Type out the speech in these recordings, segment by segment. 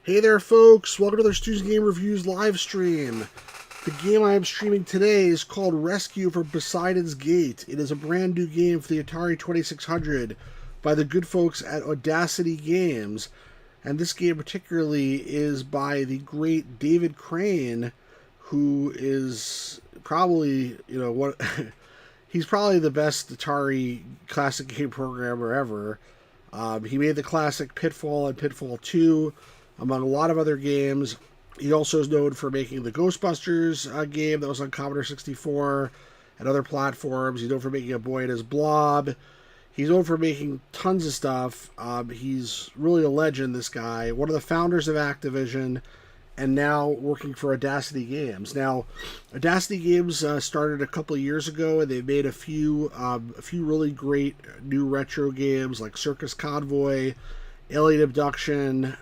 Hey there, folks! Welcome to the Stu's Game Reviews live stream. The game I am streaming today is called Rescue from Poseidon's Gate. It is a brand new game for the Atari 2600 by the good folks at Audacity Games. And this game particularly is by the great David Crane, who is probably, he's probably the best Atari classic game programmer ever. He made the classic Pitfall and Pitfall 2, among a lot of other games. He also is known for making the Ghostbusters game that was on Commodore 64 and other platforms. He's known for making A Boy and His Blob. He's known for making tons of stuff. He's really a legend, this guy. One of the founders of Activision, and now working for Audacity Games. Now, Audacity Games started a couple of years ago, and they've made a few really great new retro games like Circus Convoy, Alien Abduction,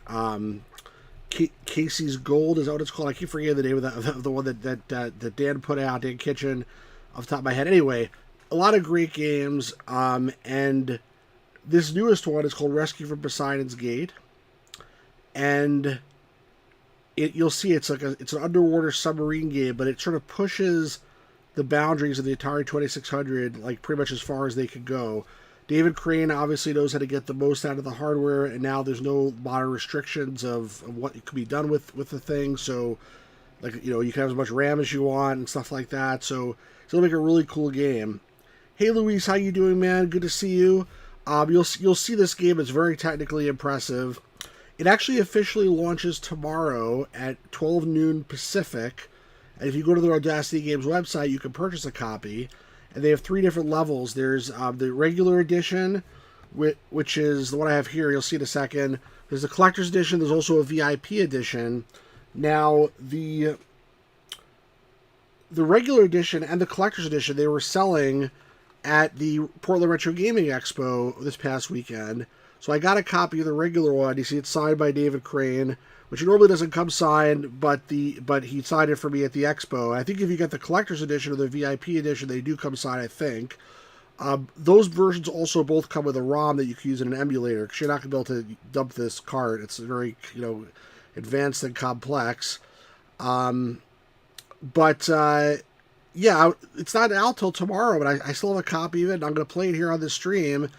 Casey's Gold, is that what it's called? I keep forgetting the name of the one that Dan put out, Dan Kitchen, off the top of my head. Anyway, a lot of great games, and this newest one is called Rescue from Poseidon's Gate, and you'll see it's an underwater submarine game, but it sort of pushes the boundaries of the Atari 2600 like pretty much as far as they could go. David Crane obviously knows how to get the most out of the hardware, and now there's no modern restrictions of what could be done with the thing. So, you can have as much RAM as you want and stuff like that. So it's gonna make a really cool game. Hey Luis, how you doing, man? Good to see you. You'll see this game. It's very technically impressive. It actually officially launches tomorrow at 12 noon Pacific, and if you go to the Audacity Games website, you can purchase a copy. And they have 3 different levels. There's the regular edition, which is the one I have here. You'll see in a second. There's the collector's edition. There's also a VIP edition. Now, the regular edition and the collector's edition, they were selling at the Portland Retro Gaming Expo this past weekend. So I got a copy of the regular one. You see it's signed by David Crane, which normally doesn't come signed, but he signed it for me at the expo. I think if you get the collector's edition or the VIP edition, they do come signed, I think. Those versions also both come with a ROM that you can use in an emulator, because you're not going to be able to dump this cart. It's very, advanced and complex. Yeah, it's not out till tomorrow, but I still have a copy of it, and I'm going to play it here on the stream.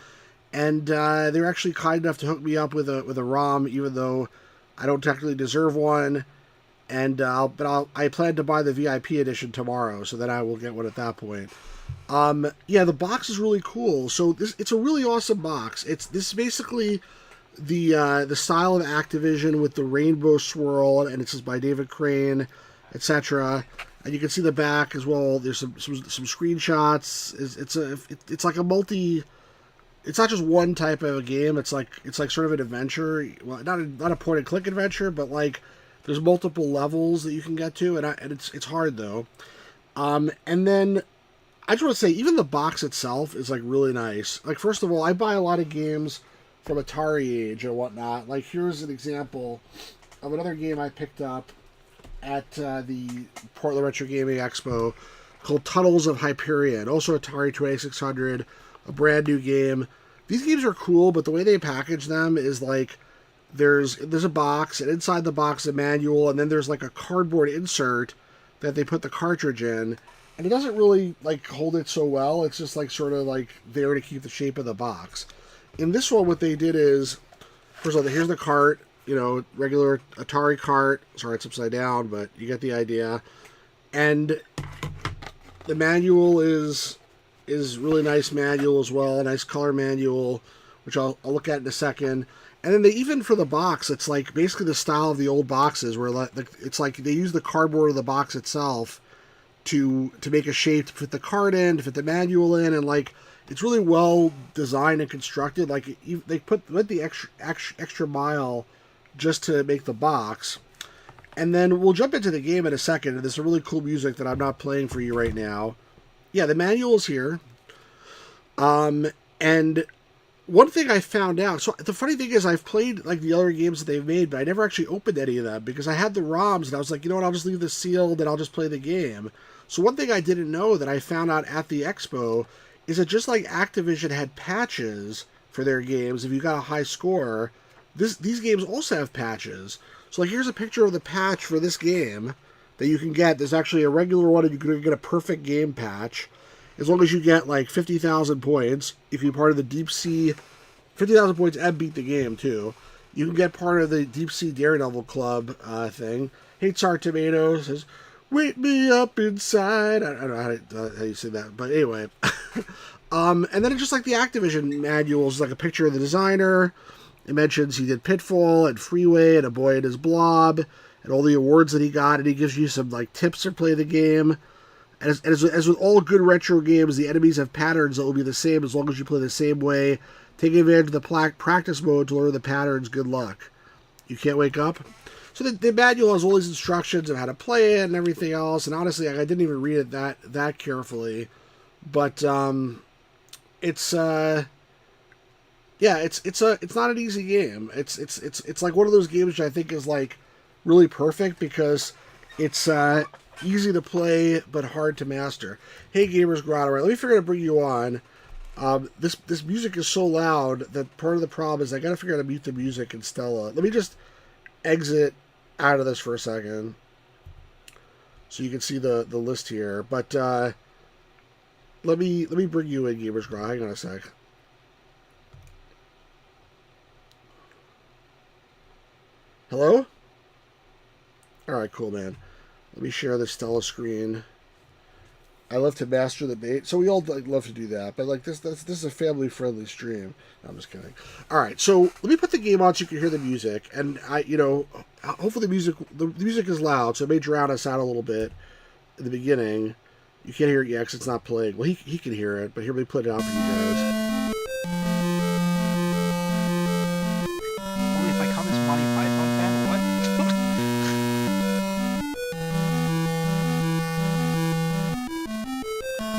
And they're actually kind enough to hook me up with a ROM, even though I don't technically deserve one, and I plan to buy the VIP edition tomorrow, so that I will get one at that point. Yeah, the box is really cool. So it's a really awesome box. This is basically the style of Activision with the rainbow swirl, and it says by David Crane, etc. And you can see the back as well. There's some screenshots. It's like a multi. It's not just one type of a game. It's like sort of an adventure. Well, not a point and click adventure, but like there's multiple levels that you can get to, and it's hard though. And then I just want to say, even the box itself is like really nice. Like, first of all, I buy a lot of games from Atari Age and whatnot. Like, here's an example of another game I picked up at the Portland Retro Gaming Expo called Tunnels of Hyperion, also Atari 2600. A brand new game. These games are cool, but the way they package them is like there's a box, and inside the box a manual, and then there's like a cardboard insert that they put the cartridge in, and it doesn't really like hold it so well. It's just like sort of like there to keep the shape of the box. In this one, what they did is, first of all, here's the cart, regular Atari cart. Sorry, it's upside down, but you get the idea. And the manual is really nice manual as well, a nice color manual, which I'll look at in a second. And then even for the box, it's like basically the style of the old boxes, where it's like they use the cardboard of the box itself to make a shape to fit the card in, to fit the manual in, and like it's really well designed and constructed. Like they went the extra mile just to make the box. And then we'll jump into the game in a second, and there's some really cool music that I'm not playing for you right now. Yeah, the manual is here. And one thing I found out, so the funny thing is I've played like the other games that they've made, but I never actually opened any of them because I had the ROMs, and I was like, you know what, I'll just leave this sealed and I'll just play the game. So one thing I didn't know that I found out at the expo is that just like Activision had patches for their games, if you got a high score, these games also have patches. So like here's a picture of the patch for this game that you can get. There's actually a regular one, and you can get a perfect game patch. As long as you get like 50,000 points, you can be part of the Deep Sea 50,000 points and beat the game too. You can get part of the Deep Sea Daredevil Club thing. Hates our tomatoes. Says, "Wake me up inside." I don't know how you say that, but anyway. And then it's just like the Activision manuals, like a picture of the designer. It mentions he did Pitfall and Freeway and A Boy and His Blob and all the awards that he got, and he gives you some like tips to play the game. And as with all good retro games, the enemies have patterns that will be the same as long as you play the same way. Taking advantage of the practice mode to learn the patterns. Good luck. You can't wake up? So the manual has all these instructions of how to play it and everything else. And honestly, I didn't even read it that carefully. But it's not an easy game. It's like one of those games which I think is like really perfect because it's easy to play but hard to master. Hey, Gamers Grotto, right, let me figure out how to bring you on. This music is so loud that part of the problem is I gotta figure out how to mute the music in Stella. Let me just exit out of this for a second so you can see the list here. But let me bring you in, Gamers Grotto. Hang on a sec. Hello? Alright, cool, man. Let me share the Stella screen. I love to master the bait. So we all like love to do that. But like this is a family-friendly stream. No, I'm just kidding. Alright, so let me put the game on so you can hear the music. And hopefully the music is loud, so it may drown us out a little bit in the beginning. You can't hear it yet because it's not playing. Well, he can hear it, but here, let me put it out for you guys. Only if I come as Monty Python fan, what?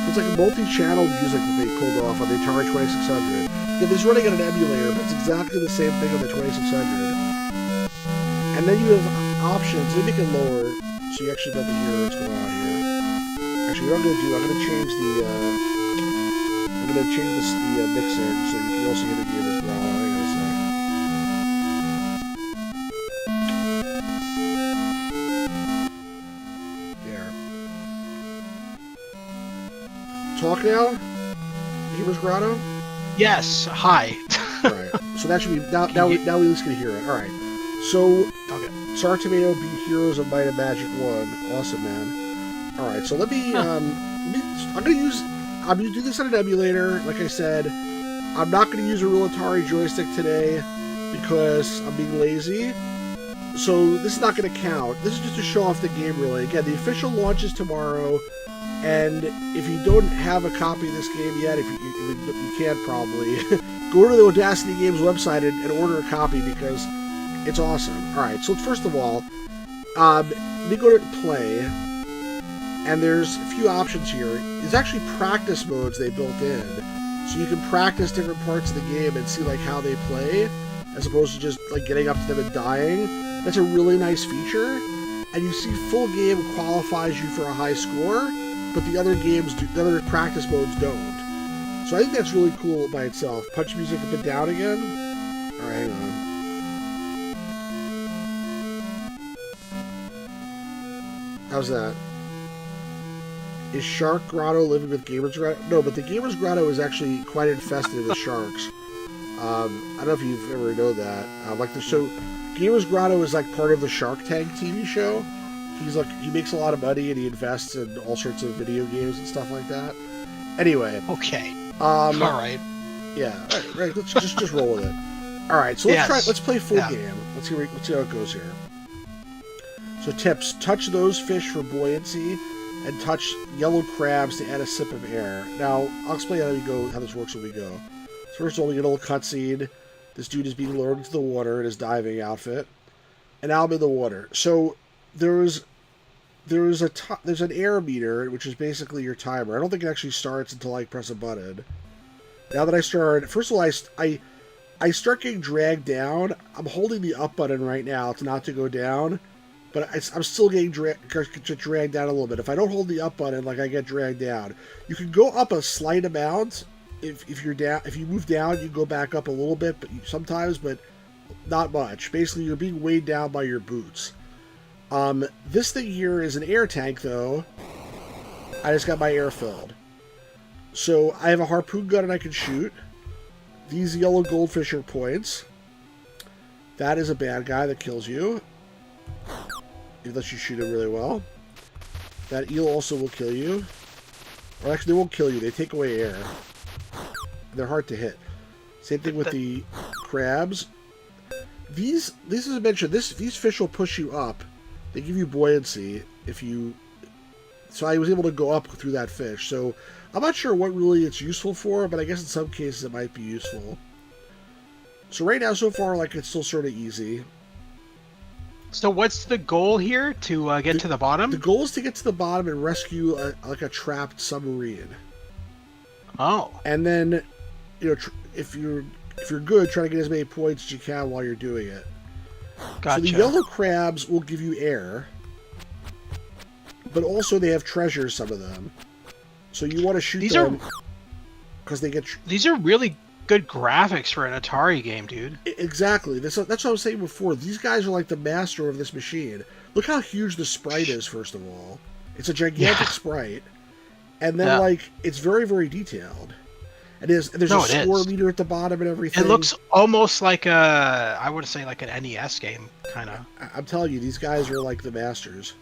It's like a multi-channel music that they pulled off on the Atari 2600. Yeah, this is running on an emulator, but it's exactly the same thing on the 2600. And then you have options. Let me make it lower so you actually get to hear what's going on here. Actually, what I'm going to do, I'm going to change the mixer so you can also hear the game as well. Hang on a sec. There. Talk now? Gamers Grotto? Yes. Hi. Alright. So that should be now we at least can hear it. Alright. So Okay. Star Tomato beat Heroes of Might and Magic 1. Awesome, man. Alright, so let me I'm gonna do this on an emulator, like I said. I'm not gonna use a real Atari joystick today because I'm being lazy. So this is not gonna count. This is just to show off the game, really. Again, the official launch is tomorrow. And if you don't have a copy of this game yet, if you can't probably, go to the Audacity Games website and order a copy because it's awesome. Alright, so first of all, let me go to play, and there's a few options here. There's actually practice modes they built in, so you can practice different parts of the game and see like how they play, as opposed to just like getting up to them and dying. That's a really nice feature, and you see full game qualifies you for a high score, but the other practice modes don't. So I think that's really cool by itself. Punch music up and down again. All right, hang on. How's that? Is Shark Grotto living with Gamers Grotto? No, but the Gamers Grotto is actually quite infested with sharks. I don't know if you've ever known that. Gamers Grotto is like part of the Shark Tank TV show. He makes a lot of money and he invests in all sorts of video games and stuff like that. Anyway. Okay. All right. Yeah. Right. Let's just roll with it. All right. So let's play full game. Let's see how it goes here. So tips: touch those fish for buoyancy, and touch yellow crabs to add a sip of air. Now I'll explain how this works when we go. So first of all, we get a little cutscene. This dude is being lowered into the water in his diving outfit, and now I'm in the water. So there's an air meter, which is basically your timer. I don't think it actually starts until I press a button. Now that I start, first of all, I start getting dragged down. I'm holding the up button right now to not to go down, but I'm still getting dragged down a little bit. If I don't hold the up button, like I get dragged down. You can go up a slight amount if you're down. If you move down, you go back up a little bit, but sometimes, but Not much. Basically, you're being weighed down by your boots. This thing here is an air tank, though. I just got my air filled. So I have a harpoon gun and I can shoot. These yellow goldfish are points. That is a bad guy that kills you. Unless you shoot him really well. That eel also will kill you. Or actually, they won't kill you. They take away air. They're hard to hit. Same thing with the crabs. These, as I mentioned, these fish will push you up. They give you buoyancy if you... So I was able to go up through that fish. So I'm not sure what really it's useful for, but I guess in some cases it might be useful. So right now, so far, like, it's still sort of easy. So what's the goal here? To get to the bottom? The goal is to get to the bottom and rescue a trapped submarine. Oh. And then, you know, if you're good, try to get as many points as you can while you're doing it. Gotcha. So the yellow crabs will give you air, but also they have treasures, some of them. So you want to shoot them because they get... These are really good graphics for an Atari game, dude. Exactly. That's what I was saying before. These guys are like the master of this machine. Look how huge the sprite is, first of all. It's a gigantic sprite. And then, like, it's very, very detailed. And there's a score meter at the bottom and everything. It looks almost like I would say like an NES game, kind of. I'm telling you, these guys are like the masters.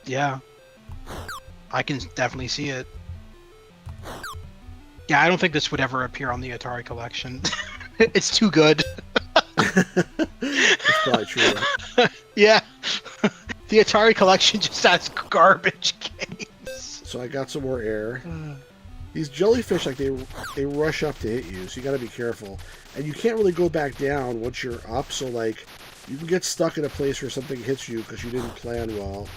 Yeah. I can definitely see it. Yeah, I don't think this would ever appear on the Atari collection. It's too good. That's probably true. Yeah. The Atari collection just has garbage games. So I got some more air. These jellyfish, like, they rush up to hit you, so you gotta be careful. And you can't really go back down once you're up, so, like, you can get stuck in a place where something hits you because you didn't plan well.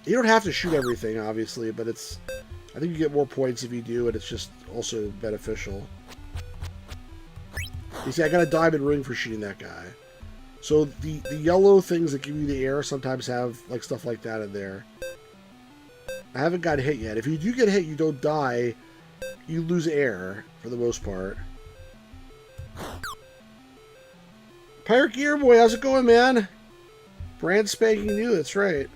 You don't have to shoot everything, obviously, but it's... I think you get more points if you do, and it's just also beneficial. You see, I got a diamond ring for shooting that guy. So the yellow things that give you the air sometimes have, like, stuff like that in there. I haven't got hit yet. If you do get hit, you don't die. You lose air, for the most part. Pirate Gear Boy, how's it going, man? Brand spanking new, that's right.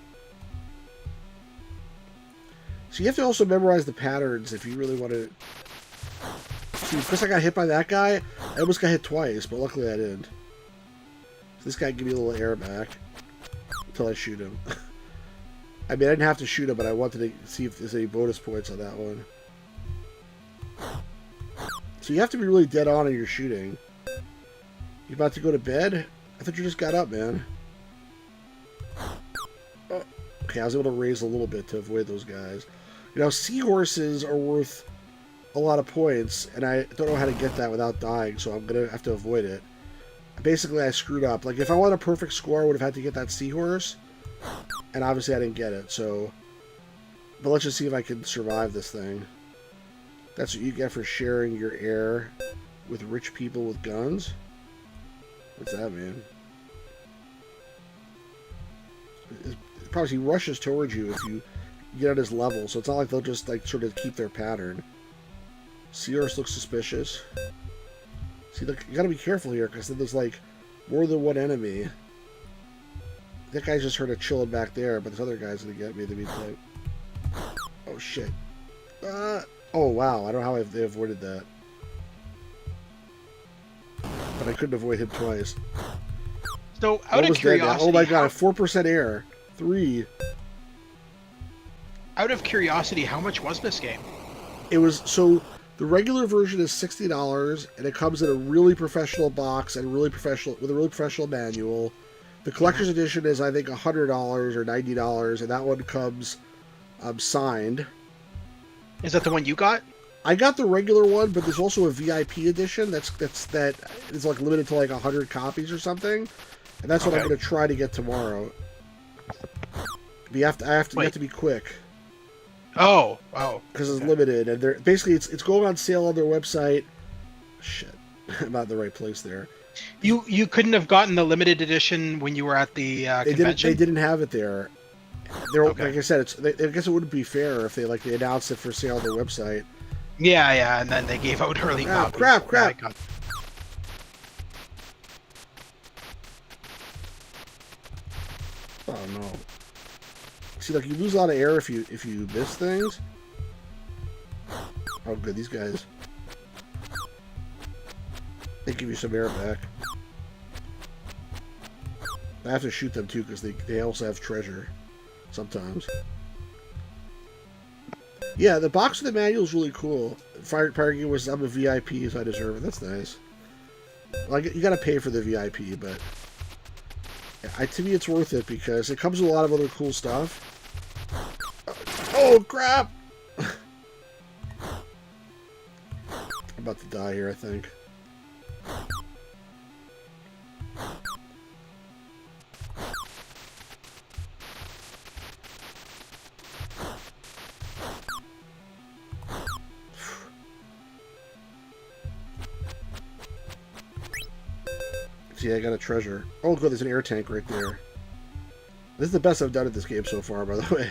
So you have to also memorize the patterns if you really want to... See, because I got hit by that guy, I almost got hit twice, but luckily I didn't. So this guy gave me a little air back until I shoot him. I mean, I didn't have to shoot him, but I wanted to see if there's any bonus points on that one. So you have to be really dead on in your shooting. You about to go to bed? I thought you just got up, man. Oh, okay, I was able to raise a little bit to avoid those guys. You know, seahorses are worth a lot of points, and I don't know how to get that without dying, so I'm going to have to avoid it. Basically, I screwed up. Like, if I wanted a perfect score, I would have had to get that seahorse, and obviously I didn't get it, so... But let's just see if I can survive this thing. That's what you get for sharing your air with rich people with guns? What's that mean? Probably he rushes towards you if you get at his level, so it's not like they'll just, like, sort of keep their pattern. Seahorse looks suspicious. See, look, you gotta be careful here, because then there's, like, more than one enemy. That guy's just sort of chilling back there, but this other guy's gonna get me to be like... Oh, shit. Oh, wow, I don't know how they avoided that. But I couldn't avoid him twice. So, out of curiosity... Oh my god, 4% air. 3. Out of curiosity, how much was this game? It was... So, the regular version is $60, and it comes in a really professional box and with a really professional manual. The collector's edition is, I think, $100 or $90, and that one comes signed. Is that the one you got? I got the regular one, but there's also a VIP edition that is like limited to like 100 copies or something, and that's what I'm going to try to get tomorrow. But you have to be quick. Oh, because it's limited, and they're basically it's going on sale on their website. Shit, I'm not in the right place there. You couldn't have gotten the limited edition when you were at the convention? They didn't have it there. Like I said, I guess it wouldn't be fair if they announced it for sale on their website. Yeah, and then they gave out early copies. Crap. Oh no. See, like you lose a lot of air if you miss things. Oh, good. These guys. They give you some air back. I have to shoot them too because they also have treasure sometimes. Yeah, the box of the manual is really cool. Fire Gear was, I'm a VIP, so I deserve it. That's nice. Like, you gotta pay for the VIP, but to me it's worth it because it comes with a lot of other cool stuff. Oh crap! I'm about to die here, I think. See, I got a treasure. Oh, good, there's an air tank right there. This is the best I've done at this game so far, by the way.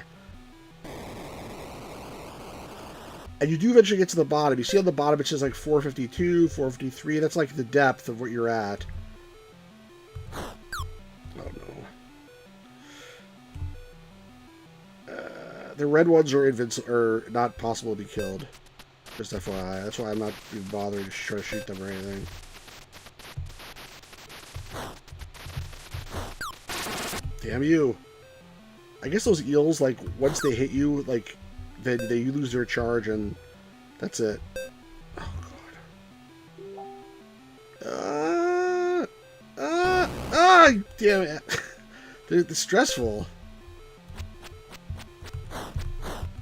And you do eventually get to the bottom. You see on the bottom it says like 452, 453. That's like the depth of what you're at. Oh no. The red ones are not possible to be killed. Just FYI. That's why I'm not even bothering to try to shoot them or anything. Damn you. I guess those eels, like, once they hit you, like, they lose their charge and that's it. Oh, God. Damn it. They're stressful.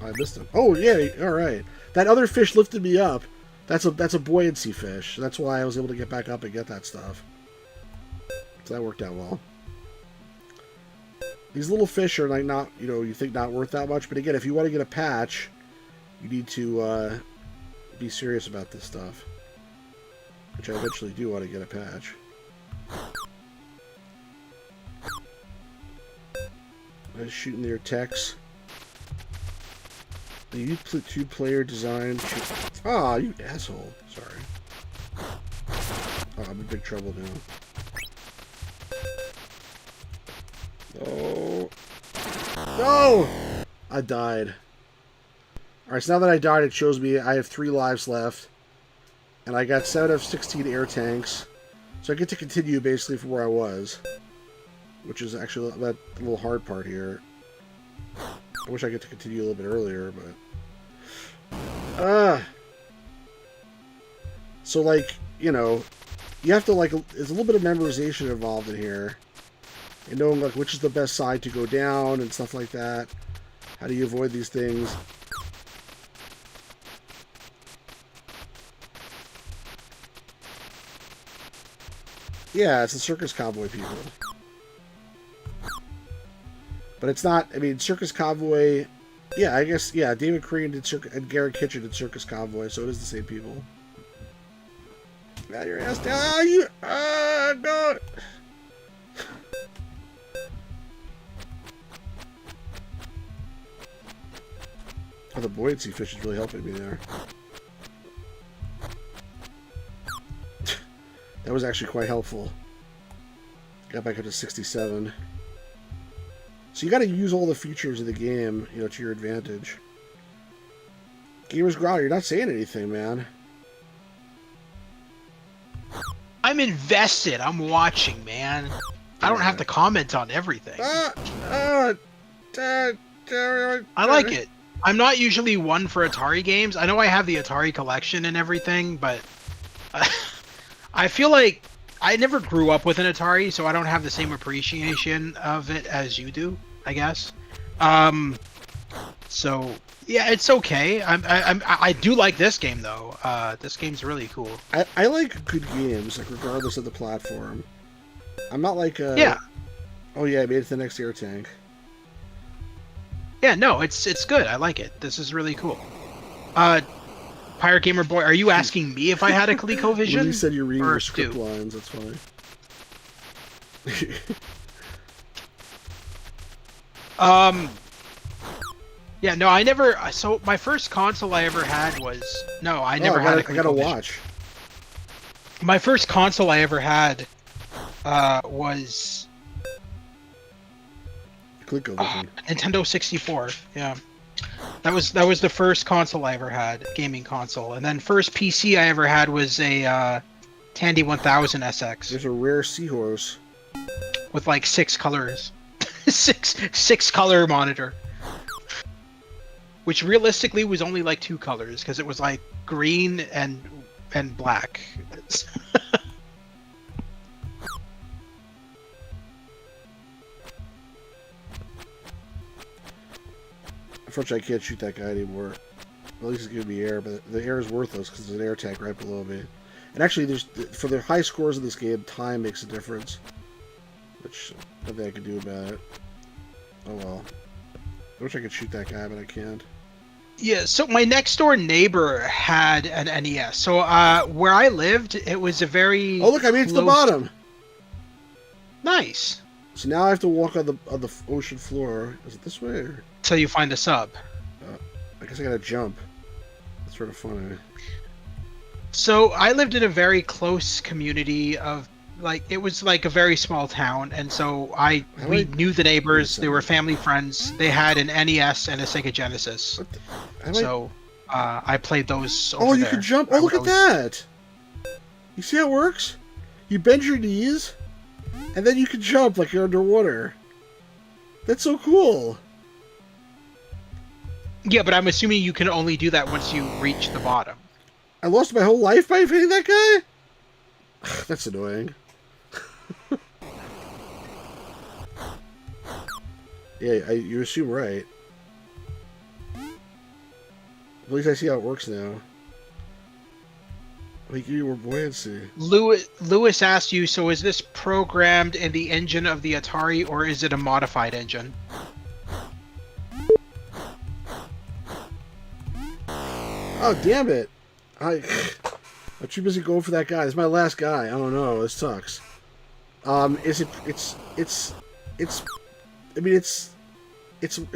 I missed him. Oh, yeah, alright. That other fish lifted me up. That's a buoyancy fish. That's why I was able to get back up and get that stuff. So that worked out well. These little fish are like not, you think not worth that much, but again, if you want to get a patch, you need to be serious about this stuff. Which I eventually do want to get a patch. I was shooting their techs. The two-player design. Ah, you asshole. Sorry. Oh, I'm in big trouble now. Oh. No! I died. Alright, so now that I died, it shows me I have 3 lives left. And I got 7 of 16 air tanks. So I get to continue basically from where I was. Which is actually that little hard part here. I wish I get to continue a little bit earlier, but... So, like, you have to, like... There's a little bit of memorization involved in here. And knowing, like, which is the best side to go down and stuff like that. How do you avoid these things? Yeah, it's the Circus Convoy people. But it's not, I mean, Circus Convoy... Yeah, I guess, yeah, David Crane and Garrett Kitchen did Circus Convoy, so it is the same people. Got your ass down. Oh, you... no! Oh, the buoyancy fish is really helping me there. That was actually quite helpful. Got back up to 67. So you got to use all the features of the game, to your advantage. Gamers Growl, you're not saying anything, man. I'm invested. I'm watching, man. I don't have to comment on everything. I like it. I'm not usually one for Atari games. I know I have the Atari collection and everything, but I feel like I never grew up with an Atari, so I don't have the same appreciation of it as you do, I guess. So yeah, it's okay. I do like this game though. This game's really cool. I like good games, like regardless of the platform. I'm not like yeah. Oh yeah, I made it to the next air tank. Yeah, no, it's good. I like it. This is really cool. Pirate Gamer Boy, are you asking me if I had a ColecoVision? When you said you're reading your script lines, that's funny. Yeah, no, I never. So my first console I ever had was I never had a ColecoVision. I gotta watch. My first console I ever had was ColecoVision. Nintendo 64. Yeah. That was the first console I ever had, gaming console. And then first PC I ever had was a Tandy 1000 SX There's a rare seahorse. with like 6 colors. six color monitor. Which realistically was only like 2 colors because it was like green and black. Unfortunately, I can't shoot that guy anymore. At least it's giving me air, but the air is worthless because there's an air tank right below me. And actually, for the high scores in this game, time makes a difference. Which, nothing I can do about it. Oh well. I wish I could shoot that guy, but I can't. Yeah, so my next door neighbor had an NES. So where I lived, it was a very Oh look, I made it to the bottom! Nice. So now I have to walk on the ocean floor. Is it this way? Or? Till you find the sub. I guess I gotta jump. That's sort of funny. So I lived in a very close community of it was like a very small town, and so we knew the neighbors. They were family friends. They had an NES and a Sega Genesis. So I played those. Over you there. can jump. Oh, look at that! You see how it works? You bend your knees, and then you can jump like you're underwater. That's so cool. Yeah, but I'm assuming you can only do that once you reach the bottom. I lost my whole life by hitting that guy? That's annoying. Yeah, you assume right. At least I see how it works now. We give you more buoyancy. Lewis asked you, so is this programmed in the engine of the Atari, or is it a modified engine? Oh, damn it. I'm too busy going for that guy. This is my last guy. I don't know. This sucks. It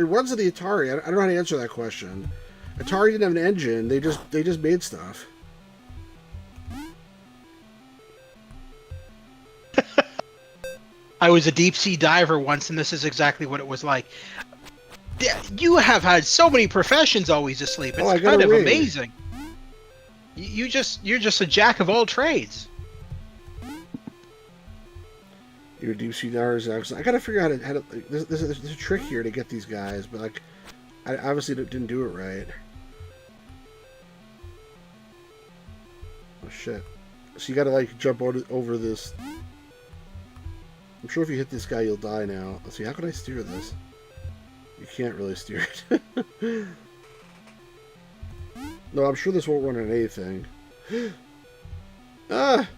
runs on the Atari. I don't know how to answer that question. Atari didn't have an engine. They just made stuff. I was a deep sea diver once, and this is exactly what it was like. You have had so many professions always asleep. It's kind of amazing. You're just a jack of all trades. You're a deep sea divers. I gotta figure out how to. There's a trick here to get these guys, but like, I obviously didn't do it right. Oh shit! So you gotta like jump over this. I'm sure if you hit this guy, you'll die now. Let's see. How can I steer this? You can't really steer it. No, I'm sure this won't run on anything. Ah!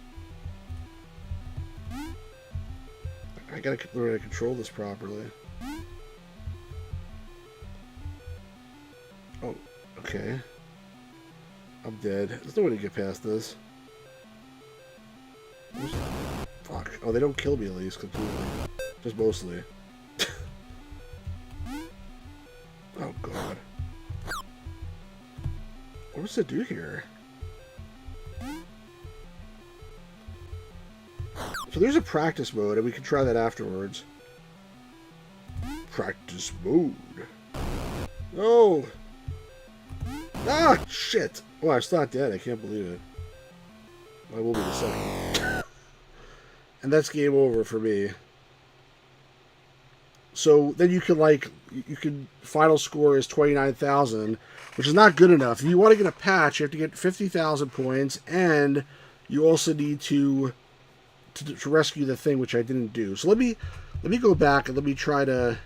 I gotta learn how to control this properly. Oh, okay. I'm dead. There's no way to get past this. Fuck. Oh, they don't kill me at least completely. Just mostly. Oh, God. What does it do here? So there's a practice mode, and we can try that afterwards. Practice mode. No! Ah, shit! Oh, I'm still not dead. I can't believe it. I will be in a second. And that's game over for me. So then you can final score is 29,000, which is not good enough. If you want to get a patch, you have to get 50,000 points, and you also need to rescue the thing, which I didn't do. So let me go back and let me try to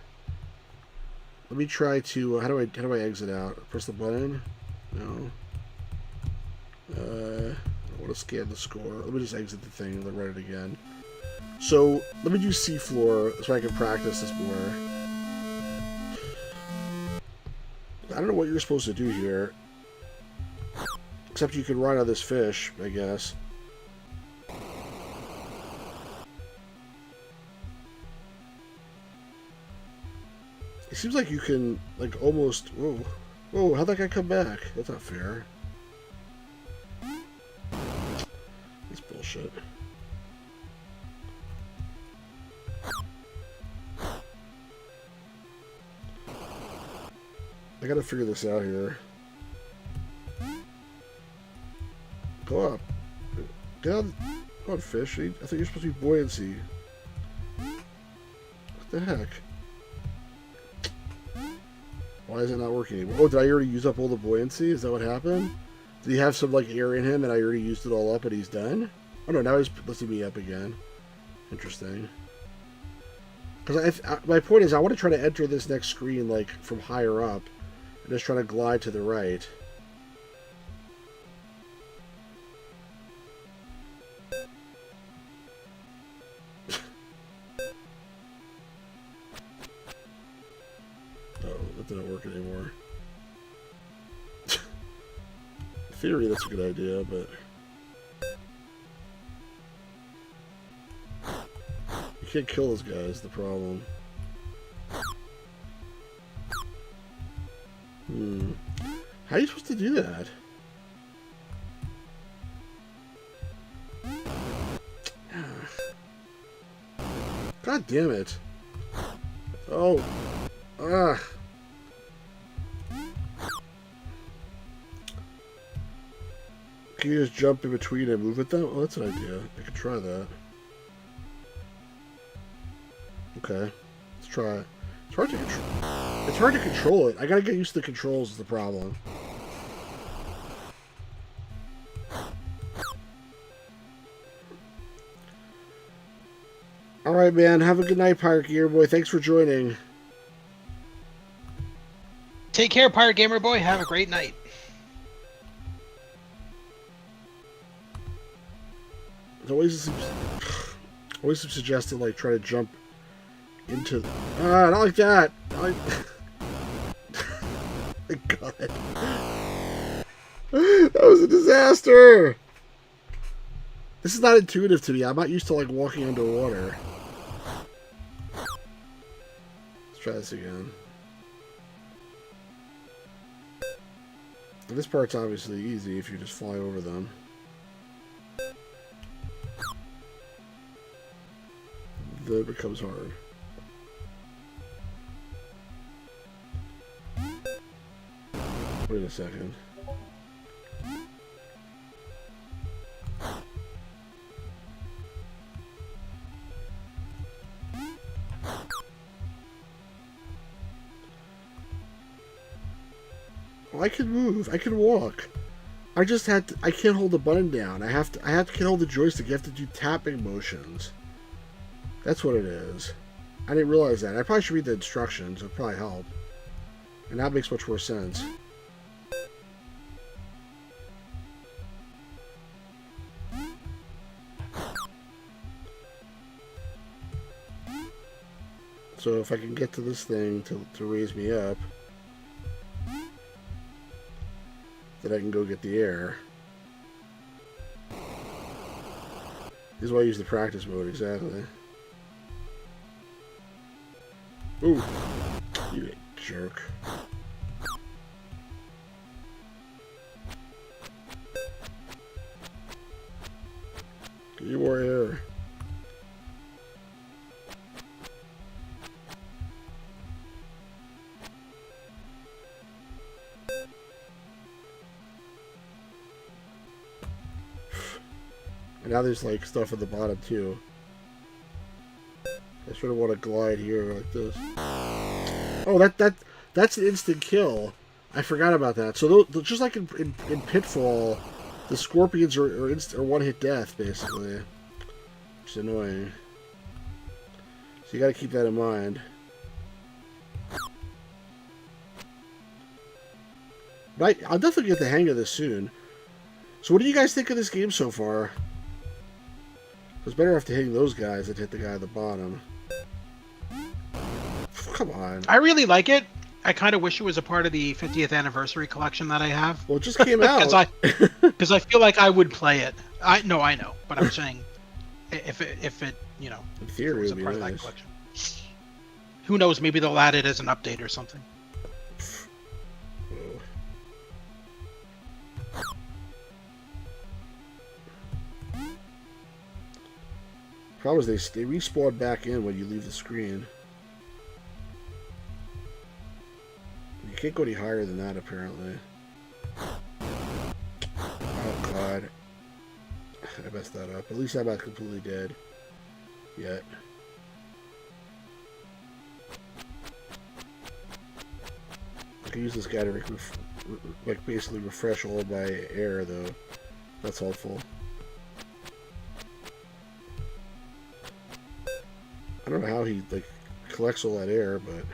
how do I exit out? Press the button? No. I want to scan the score. Let me just exit the thing and then run it again. So let me do seafloor so I can practice this more. I don't know what you're supposed to do here. Except you can ride on this fish, I guess. It seems like you can, like, almost... Whoa. Whoa, how'd that guy come back? That's not fair. That's bullshit. I gotta figure this out here. Go up. Get out. Go on, fish. I thought you were supposed to be buoyancy. What the heck? Why is it not working anymore? Oh, did I already use up all the buoyancy? Is that what happened? Did he have some like air in him and I already used it all up and he's done? Oh no, now he's lifting me up again. Interesting. Because my point is I want to try to enter this next screen like from higher up and just try to glide to the right. Oh, that didn't work anymore. In theory, that's a good idea, but you can't kill those guys, the problem. How are you supposed to do that? God damn it. Oh. Ah. Can you just jump in between and move with them? Oh, that's an idea. I could try that. Okay. Let's try it. It's hard to control. It's hard to control it. I gotta get used to the controls is the problem. Alright, man. Have a good night, Pirate Gamer Boy. Thanks for joining. Take care, Pirate Gamer Boy. Have a great night. Always suggested like try to jump into. Ah, not like that. Not like... My God, that was a disaster. This is not intuitive to me. I'm not used to like walking underwater. Let's try this again. And this part's obviously easy if you just fly over them. Then it becomes hard. Wait a second. Well, I can move. I can walk. I just had to, I can't hold the button down. I can't hold the joystick. You have to do tapping motions. That's what it is. I didn't realize that. I probably should read the instructions. It'll probably help. And that makes much more sense. So if I can get to this thing to raise me up, then I can go get the air. This is why I use the practice mode, exactly. Ooh, you jerk. Give me more air. And now there's like stuff at the bottom too. I sort of want to glide here like this. Oh, that's an instant kill. I forgot about that. So just like in Pitfall, the scorpions are one-hit death basically, which is annoying. So you got to keep that in mind. But I'll definitely get the hang of this soon. So what do you guys think of this game so far? It's better after hitting those guys than hit the guy at the bottom. Come on. I really like it. I kind of wish it was a part of the 50th anniversary collection that I have. Well, it just came out. Because I feel like I would play it. I know, but I'm saying if it you know, in theory, was it would a part be of nice. that collection. Who knows? Maybe they'll add it as an update or something. Problem is they respawn back in when you leave the screen. You can't go any higher than that, apparently. Oh, God. I messed that up. At least I'm not completely dead yet. I can use this guy to like basically refresh all of my air, though. That's helpful. I don't know how he like collects all that air, but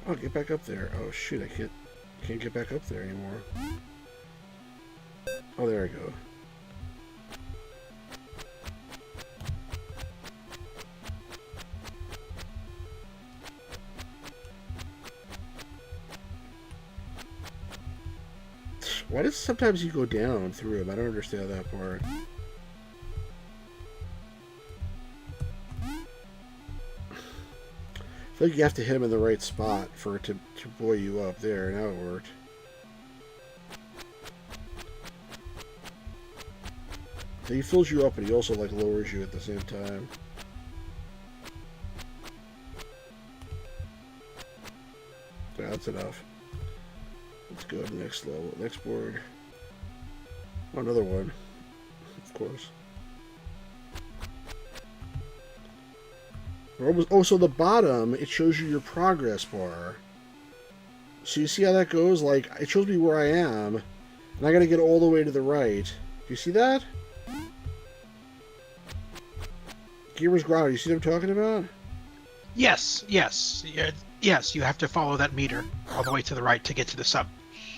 oh, get back up there! Oh shoot, I can't get back up there anymore. Oh, there I go. Why does sometimes you go down through him? I don't understand that part. I feel like you have to hit him in the right spot for it to buoy you up. There, now it worked. So he fills you up, but he also like lowers you at the same time. Yeah, that's enough. Let's go to the next level. Next board. Oh, another one. Of course. We're almost, oh, so the bottom, it shows you your progress bar. So you see how that goes? Like, it shows me where I am, and I gotta get all the way to the right. Do you see that? Gamer's Grotto, you see what I'm talking about? Yes, yes, yes. You have to follow that meter all the way to the right to get to the sub.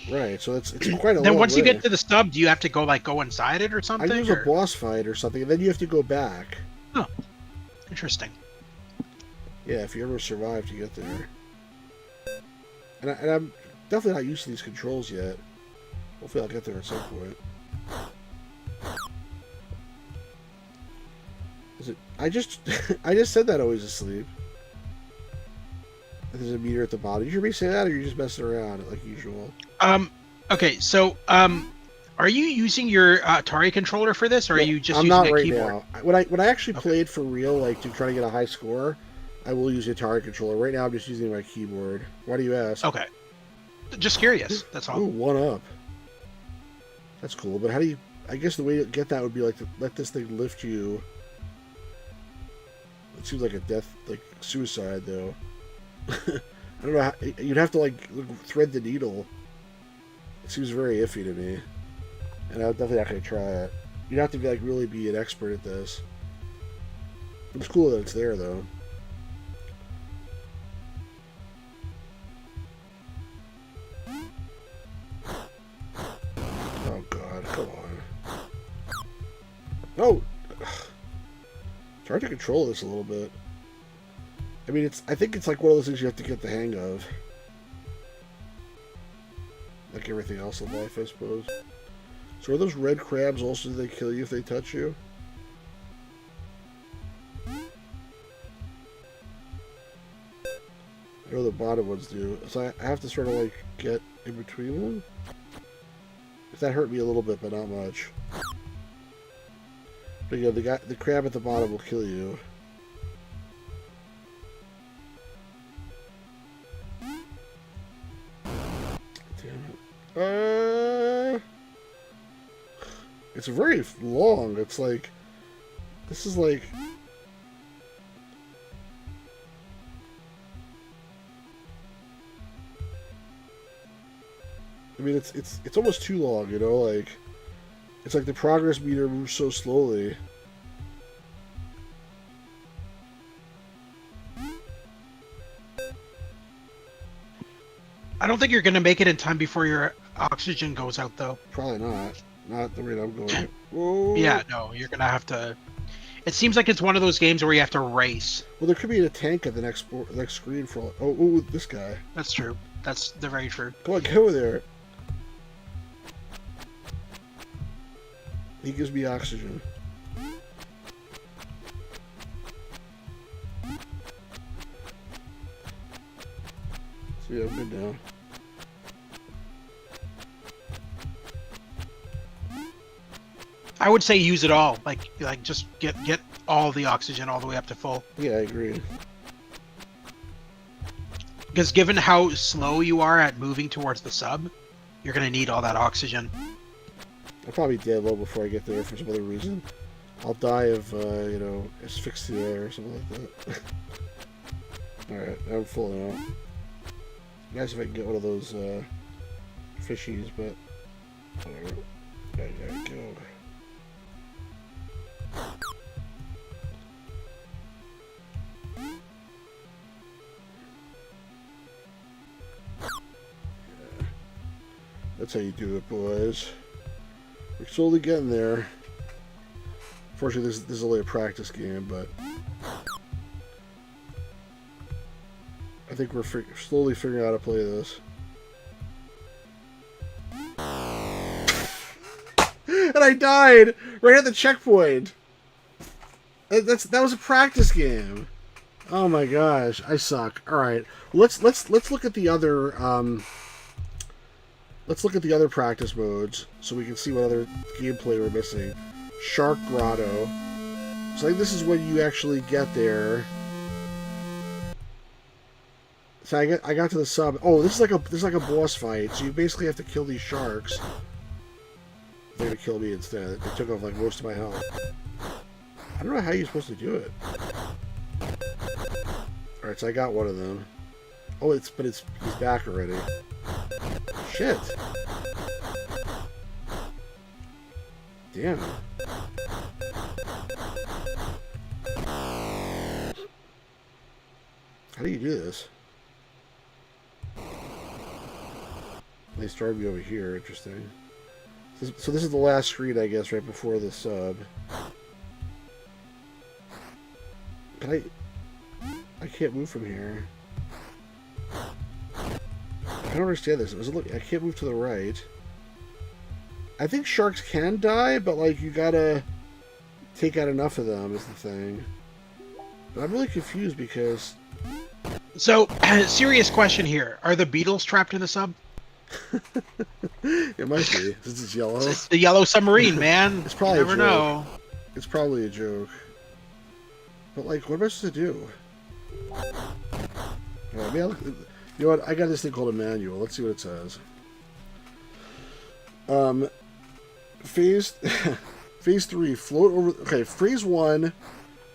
Right, so it's quite a long Then once you way. get to the sub, do you have to go inside it or something? I use a boss fight or something, and then you have to go back. Oh, interesting. Yeah, if you ever survive to get there. And I'm definitely not used to these controls yet. Hopefully I'll get there at some point. Is it? I just said that always asleep. There's a meter at the bottom. Did you hear me say that, or are you just messing around like usual? Okay, so are you using your Atari controller for this, or are you just I'm using not a right keyboard? now. When I actually played for real, like to try to get a high score, I will use the Atari controller. Right now, I'm just using my keyboard. Why do you ask? Okay, just curious. That's all. Ooh, 1-up. That's cool. But how do you? I guess the way to get that would be like to let this thing lift you. It seems like a death, like suicide, though. I don't know how, you'd have to like thread the needle. It seems very iffy to me, and I'm definitely not going to try it. You'd have to be like really be an expert at this. It's cool that it's there though. Oh God, come on. No. It's hard to control this a little bit. I mean, I think it's like one of those things you have to get the hang of. Like everything else in life, I suppose. So are those red crabs also, do they kill you if they touch you? I know the bottom ones do. So I have to sort of like get in between them. If that hurt me a little bit, but not much. But yeah, the crab at the bottom will kill you. It's very long. It's like, this is like, I mean, it's almost too long, you know, like, it's like the progress meter moves so slowly. I don't think you're gonna make it in time before your oxygen goes out, though. Probably not. Not the rate I'm going. Whoa. Yeah, no, you're gonna have to. It seems like it's one of those games where you have to race. Well, there could be a tank at the next screen for all... Oh, this guy. That's true. They're very true. Come on, get over there. He gives me oxygen. So yeah, I'm good now. I would say use it all. Like just get all the oxygen all the way up to full. Yeah, I agree. Because given how slow you are at moving towards the sub, you're gonna need all that oxygen. I'll probably be dead low before I get there for some other reason. I'll die of, asphyxia or something like that. Alright, I'm full now. Nice if I can get one of those, fishies, but whatever. I gotta go. Yeah. That's how you do it, boys. We're slowly getting there. Fortunately, this is only a practice game, but I think we're slowly figuring out how to play this. And I died right at the checkpoint. That was a practice game. Oh my gosh, I suck. All right, let's look at the other let's look at the other practice modes so we can see what other gameplay we're missing. Shark Grotto. So I think this is when you actually get there. So I got to the sub. Oh, this is like a boss fight. So you basically have to kill these sharks. They're gonna kill me instead. They took off like most of my health. I don't know how you're supposed to do it. All right, so I got one of them. Oh, he's back already. Shit. Damn. How do you do this? They started me over here. Interesting. So this is the last screen, I guess, right before the sub. Can I can't move from here. I don't understand this. I can't move to the right. I think sharks can die, but like you gotta take out enough of them is the thing. But I'm really confused because. So, serious question here: are the beetles trapped in the sub? It might be. This is yellow. It's the yellow submarine, man. It's probably you never a joke. know. It's probably a joke. But like, what am I supposed to do? You know what? I got this thing called a manual. Let's see what it says. Phase 3, float over. Okay, phase 1,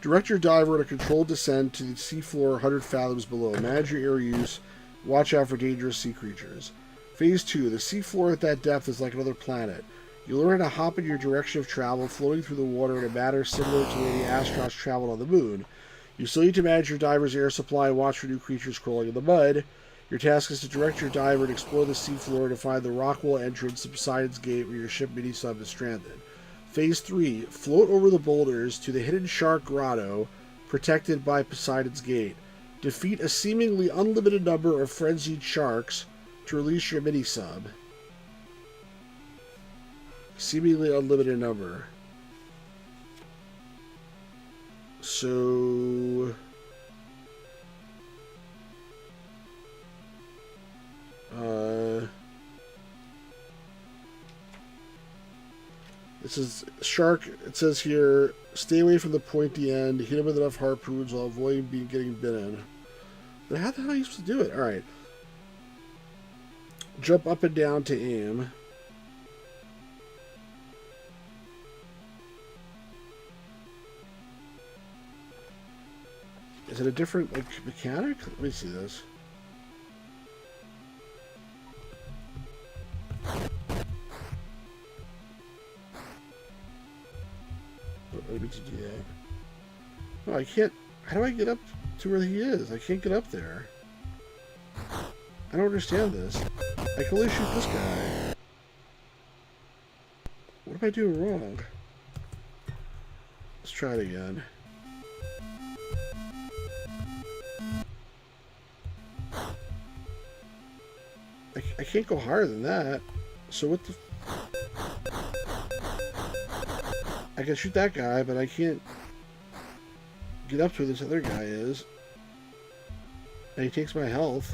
direct your diver in a controlled descent to the seafloor 100 fathoms below. Manage your air use. Watch out for dangerous sea creatures. Phase 2, the seafloor at that depth is like another planet. You learn how to hop in your direction of travel, floating through the water in a manner similar to the way the astronauts traveled on the moon. You still need to manage your diver's air supply and watch for new creatures crawling in the mud. Your task is to direct your diver and explore the seafloor to find the Rockwell entrance to Poseidon's Gate where your ship mini-sub is stranded. Phase 3, float over the boulders to the hidden shark grotto protected by Poseidon's Gate. Defeat a seemingly unlimited number of frenzied sharks to release your mini-sub. Seemingly unlimited number. So... this is shark. It says here, stay away from the pointy end. Hit him with enough harpoons while avoiding getting bitten. But how the hell are you supposed to do it? All right. Jump up and down to aim. Is it a different mechanic? Let me see this. Let me do that. No, I can't. How do I get up to where he is? I can't get up there. I don't understand this. I can only shoot this guy. What am I doing wrong? Let's try it again. I can't go higher than that. So what the... I can shoot that guy, but I can't get up to where this other guy is. And he takes my health.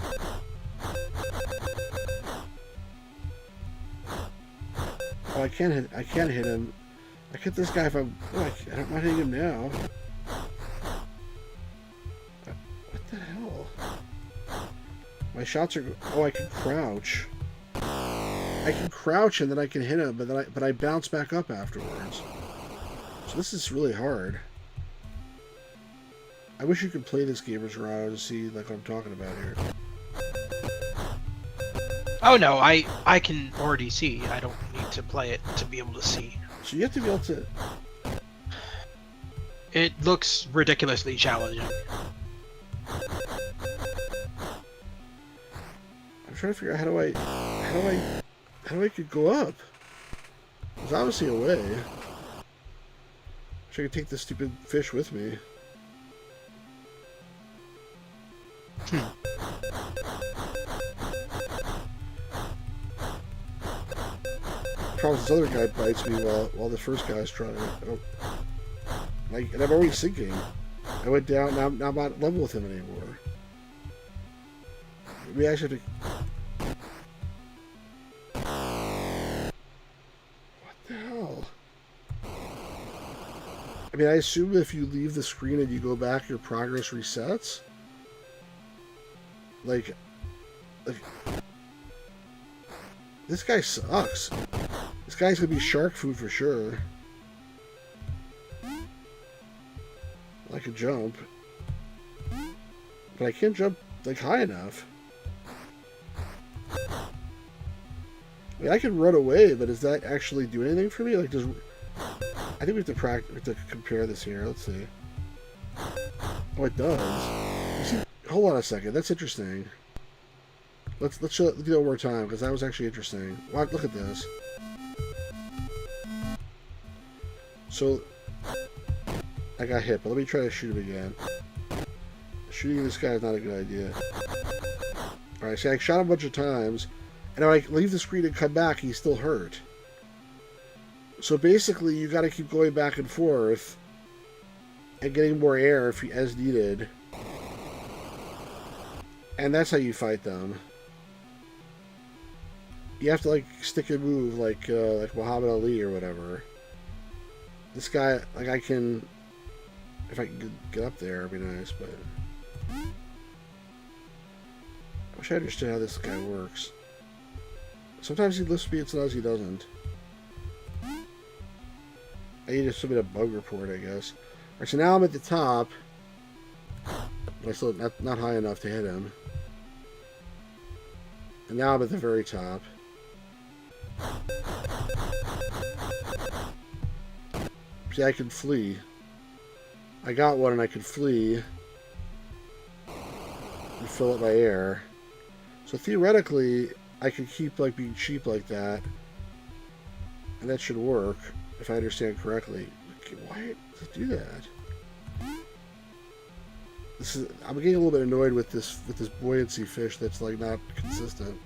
Oh, I can't hit him. I hit this guy if I'm... Oh, I don't mind hitting him now. What the hell? My shots are... Oh, I can crouch. I can crouch and then I can hit him, but I bounce back up afterwards. So this is really hard. I wish you could play this game, Rado, to see like what I'm talking about here. Oh no, I can already see. I don't need to play it to be able to see. So you have to be able to... It looks ridiculously challenging. I'm trying to figure out how do I could go up? There's obviously a way. I wish I could take this stupid fish with me. Problem is this other guy bites me while the first guy's trying to... Oh. And I'm already sinking. I went down, now I'm not level with him anymore. We actually have to... What the hell? I mean, I assume if you leave the screen and you go back, your progress resets? Like... This guy sucks. This guy's gonna be shark food for sure. I can jump. But I can't jump, like, high enough. I mean, I can run away, but does that actually do anything for me? Like, does... I think we have to practice, we have to compare this here. Let's see. Oh, it does. You see, hold on a second. That's interesting. Let's do it one more time, because that was actually interesting. Look at this. So, I got hit, but let me try to shoot him again. Shooting this guy is not a good idea. Alright, see, I shot him a bunch of times, and when I leave the screen and come back, he's still hurt. So basically, you gotta keep going back and forth, and getting more air as needed. And that's how you fight them. You have to, like, stick and move like Muhammad Ali or whatever. This guy, like, I can... If I can get up there, it'd be nice, but... I wish I understood how this guy works. Sometimes he lifts me and sometimes he doesn't. I need to submit a bug report, I guess. Alright, so now I'm at the top. But I still not high enough to hit him. And now I'm at the very top. See, I can flee. I got one and I could flee and fill up my air. So theoretically, I could keep like being cheap like that, and that should work if I understand correctly. Why does it do that? I'm getting a little bit annoyed with this buoyancy fish that's like not consistent.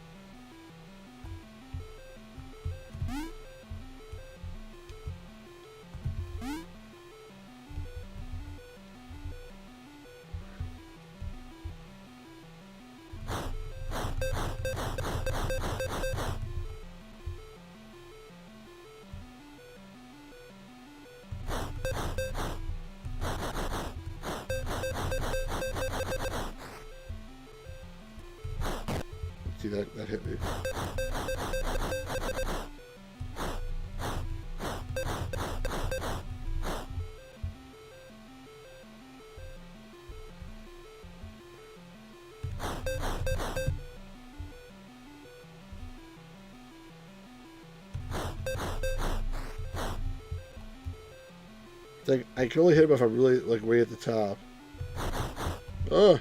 See, that hit me. I can only hit him if I'm really like way at the top. Oh,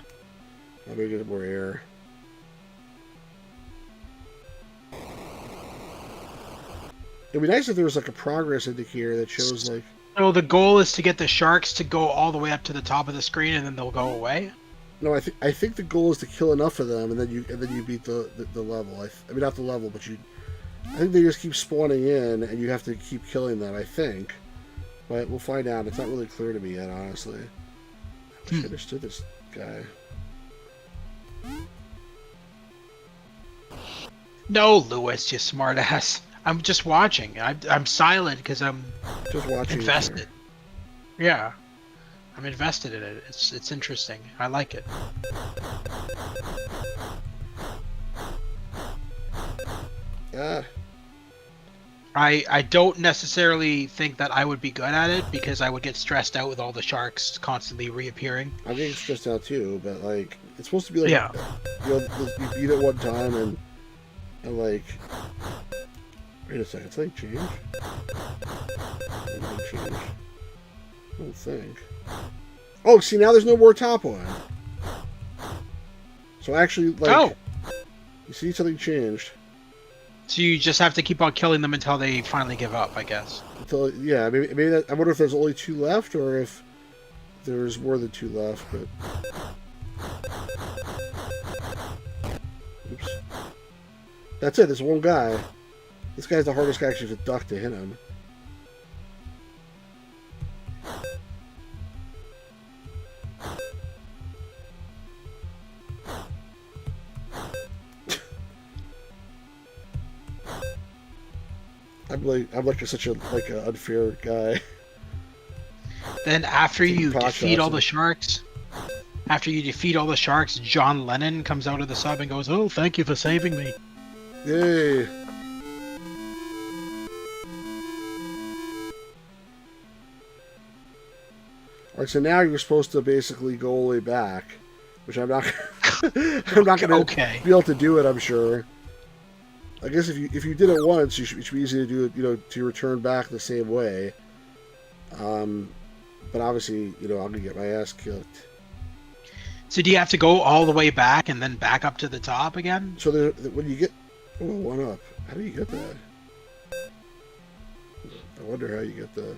I'm gonna get more air. It'd be nice if there was like a progress indicator that shows like. So the goal is to get the sharks to go all the way up to the top of the screen, and then they'll go away. No, I think the goal is to kill enough of them, and then you beat the level. I mean, not the level, but I think they just keep spawning in, and you have to keep killing them. I think, but we'll find out. It's not really clear to me yet, honestly. I wish I understood this guy. No, Lewis, you smartass. I'm just watching. I'm silent because I'm Just watching. invested. Yeah, I'm invested in it. It's interesting. I like it. Ah. I don't necessarily think that I would be good at it because I would get stressed out with all the sharks constantly reappearing. I'm getting stressed out too, but like it's supposed to be like Yeah. you beat it one time and like wait a second, something change? Anything change? I don't think. Oh, see now there's no more top one. So actually like you see something changed. So you just have to keep on killing them until they finally give up, I guess. Until yeah, maybe that, I wonder if there's only 2 left or if there's more than 2 left, but oops. That's it, there's one guy. This guy's the hardest guy actually to duck to hit him. I'm like such a like an unfair guy. Then after you pot defeat shots all the sharks, John Lennon comes out of the sub and goes, "Oh, thank you for saving me." Yay! Alright, so now you're supposed to basically go all the way back, which I'm not. I'm not going to be able to do it. I'm sure. I guess if you did it once, it should be easy to do it. You know, to return back the same way. But obviously, you know, I'm gonna get my ass kicked. So do you have to go all the way back and then back up to the top again? So when you get one up, how do you get that? I wonder how you get that.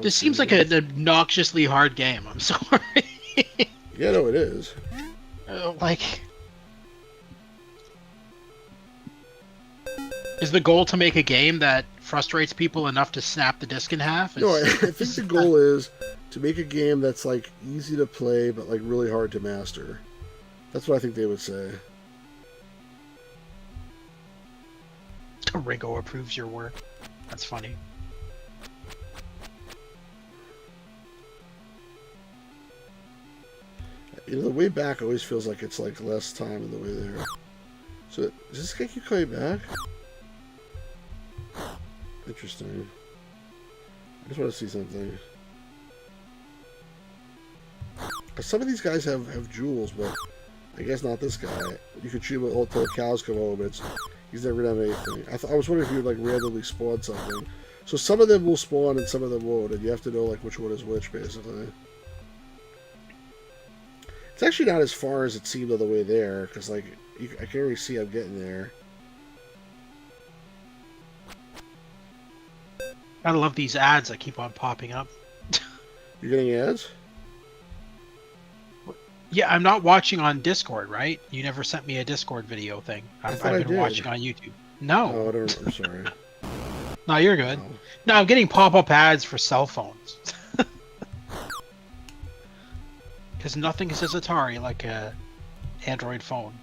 This seems like an obnoxiously hard game. I'm sorry. Yeah, no, it is. Like, is the goal to make a game that frustrates people enough to snap the disc in half? No, I think the goal is to make a game that's like easy to play but like really hard to master. That's what I think they would say. Ringo approves your work. That's funny. You know, the way back always feels like it's like less time than the way there. So, does this guy keep coming back? Interesting. I just want to see something. Some of these guys have jewels, but I guess not this guy. You can shoot him until the cows come home, but he's never gonna have anything. I was wondering if you would like randomly spawn something. So some of them will spawn and some of them won't, and you have to know like which one is which, basically. It's actually not as far as it seemed on the way there, because like I can already see I'm getting there. I love these ads that keep on popping up. You're getting ads? Yeah, I'm not watching on Discord, right? You never sent me a Discord video thing. I've been watching on YouTube. No. Oh, I'm sorry. No, you're good. Oh. No, I'm getting pop-up ads for cell phones. Because nothing says Atari like a Android phone.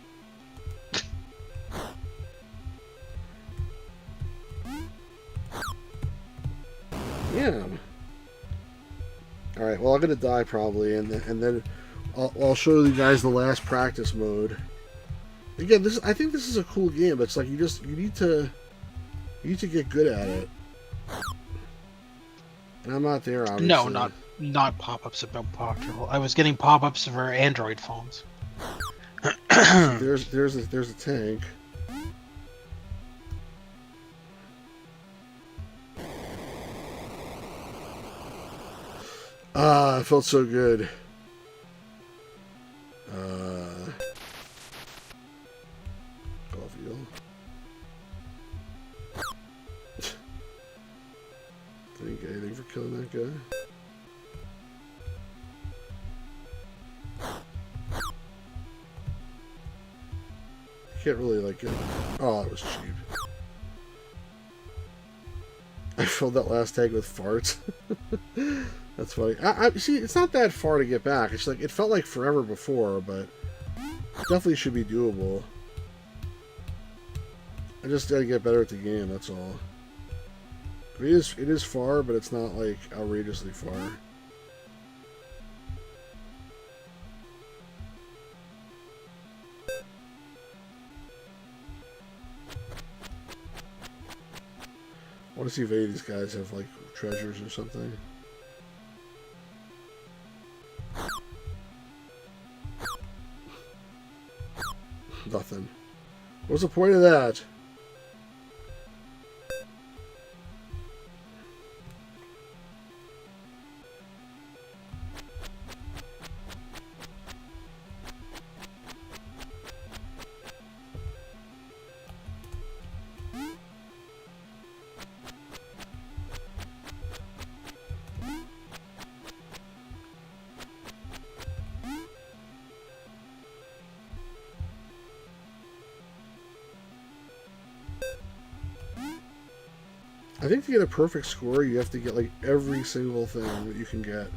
Yeah. All right. Well, I'm gonna die probably, and then I'll show you guys the last practice mode. Again, I think this is a cool game. It's like you need to get good at it. And I'm not there, obviously. No, not pop-ups about Portugal. I was getting pop-ups for Android phones. there's a tank. Ah, it felt so good. Coffee. Didn't get anything for killing that guy. Can't really like it. Oh, it was cheap. I filled that last tank with farts. That's funny. I see. It's not that far to get back. It's like it felt like forever before, but it definitely should be doable. I just gotta get better at the game, that's all. It is far, but it's not like outrageously far. I want to see if any of these guys have like treasures or something. Nothing. What's the point of that? I think to get a perfect score, you have to get like every single thing that you can get.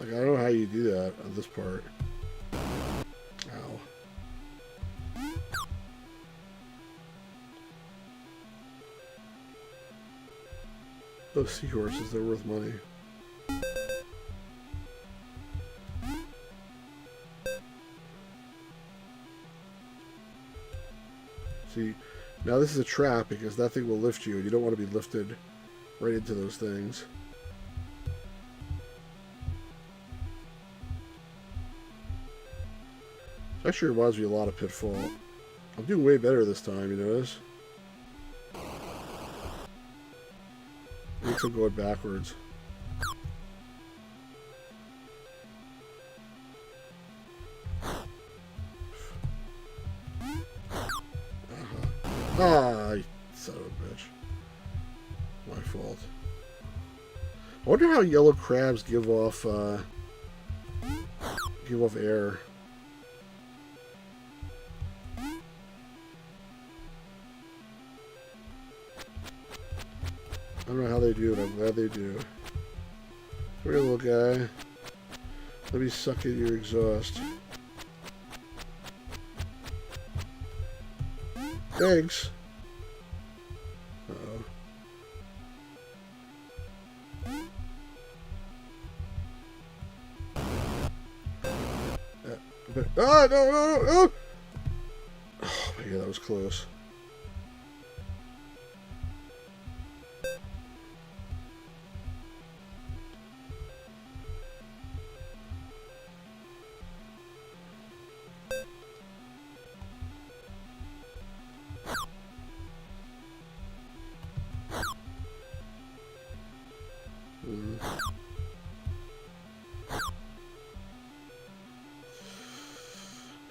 Like, I don't know how you do that on this part. Ow. Those seahorses, they're worth money. See, now this is a trap because that thing will lift you, and you don't want to be lifted right into those things. It actually reminds me a lot of Pitfall. I'm doing way better this time, you notice? At least I'm going backwards. Ah, you son of a bitch. My fault. I wonder how yellow crabs give off air. I don't know how they do it. I'm glad they do. Come here, little guy. Let me suck at your exhaust. Thanks. Uh-oh. Ah, no, no, no, no! Oh my god, that was close.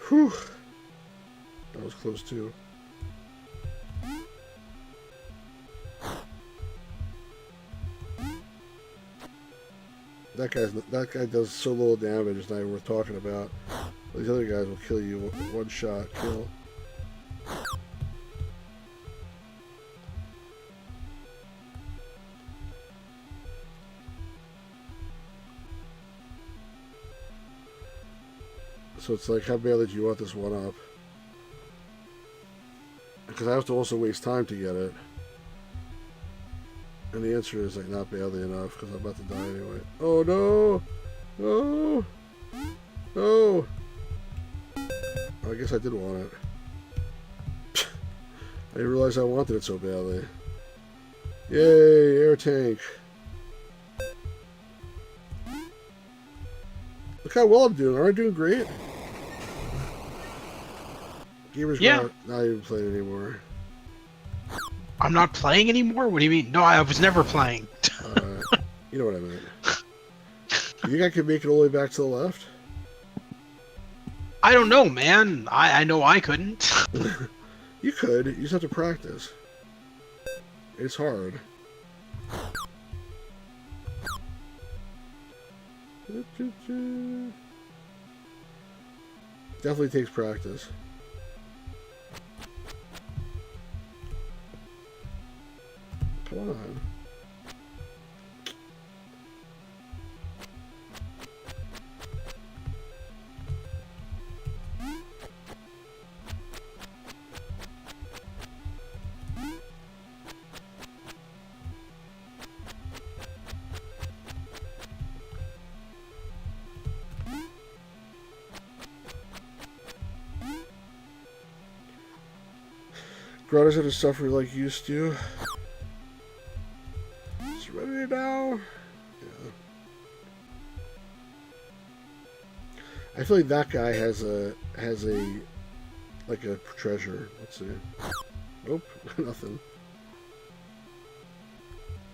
Whew. That was close too. That guy does so little damage, it's not even worth talking about. These other guys will kill you one shot kill. So it's like, how badly do you want this one up? Because I have to also waste time to get it. And the answer is like, not badly enough, because I'm about to die anyway. Oh no! No! No! Oh, I guess I did want it. I didn't realize I wanted it so badly. Yay, air tank. Look how well I'm doing. Aren't I doing great? Gamer's not even playing anymore. I'm not playing anymore? What do you mean? No, I was never playing. You know what I meant. You think I could make it all the way back to the left? I don't know, man. I know I couldn't. You could. You just have to practice. It's hard. Definitely takes practice. Come on. Grotto's gonna suffer like used to. Surrender now. Yeah. I feel like that guy has a like a treasure. Let's see. Nope, nothing.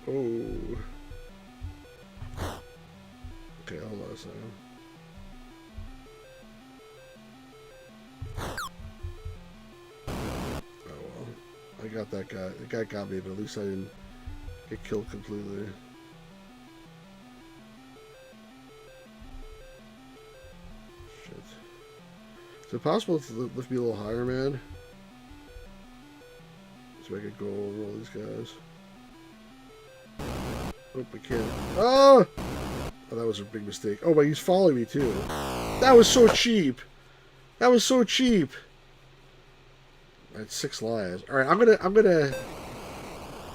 Oh. Okay, hold on a second. Oh well. I got that guy. The guy got me, but at least I didn't get killed completely. Shit. Is it possible to lift me a little higher, man? So I could go over all these guys. Nope, I can't. Oh! Oh, that was a big mistake. Oh, but he's following me too. That was so cheap. That was so cheap. That's 6 lives. All right, I'm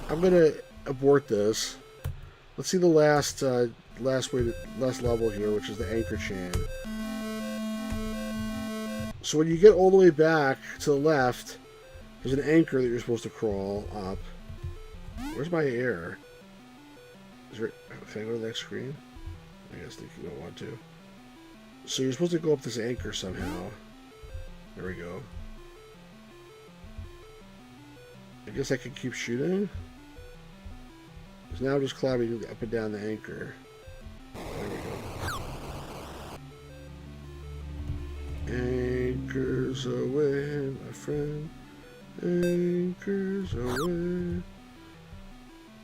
gonna abort this. Let's see the last level here, which is the anchor chain. So when you get all the way back to the left, there's an anchor that you're supposed to crawl up. Where's my air? Is there? Can I go to the next screen? I guess you don't want to. So you're supposed to go up this anchor somehow. There we go. I guess I can keep shooting. Because now I'm just climbing up and down the anchor. There we go. Anchors away, my friend. Anchors away.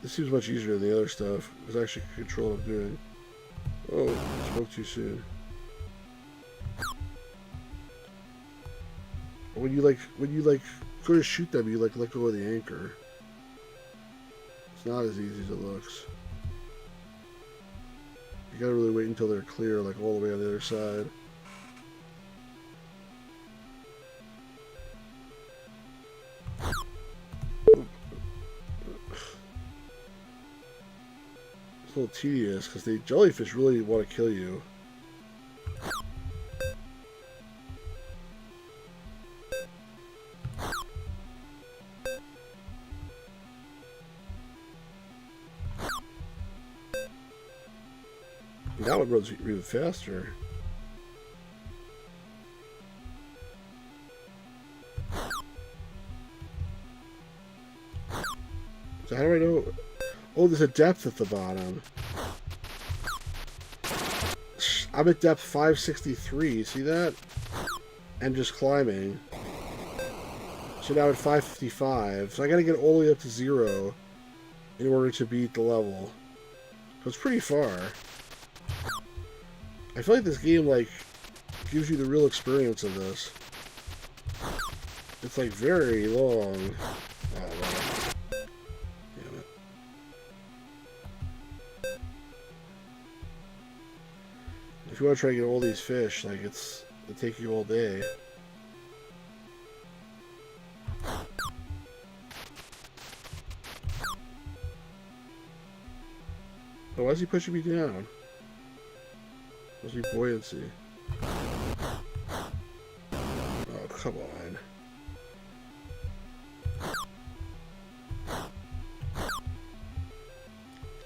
This seems much easier than the other stuff. Because I actually can control what I'm doing. Oh, I spoke too soon. When you go to shoot them, you let go of the anchor. It's not as easy as it looks. You gotta really wait until they're clear, like all the way on the other side. It's a little tedious because the jellyfish really want to kill you. That one runs even faster. So how do I know? Oh, there's a depth at the bottom. I'm at depth 563. See that? And just climbing. So now at 555. So I gotta get all the way up to 0 in order to beat the level. So it's pretty far. I feel like this game, like, gives you the real experience of this. It's, like, very long. Oh, wow. Damn it. If you want to try to get all these fish, like, it'll take you all day. Oh, why is he pushing me down? Must be buoyancy. Oh, come on.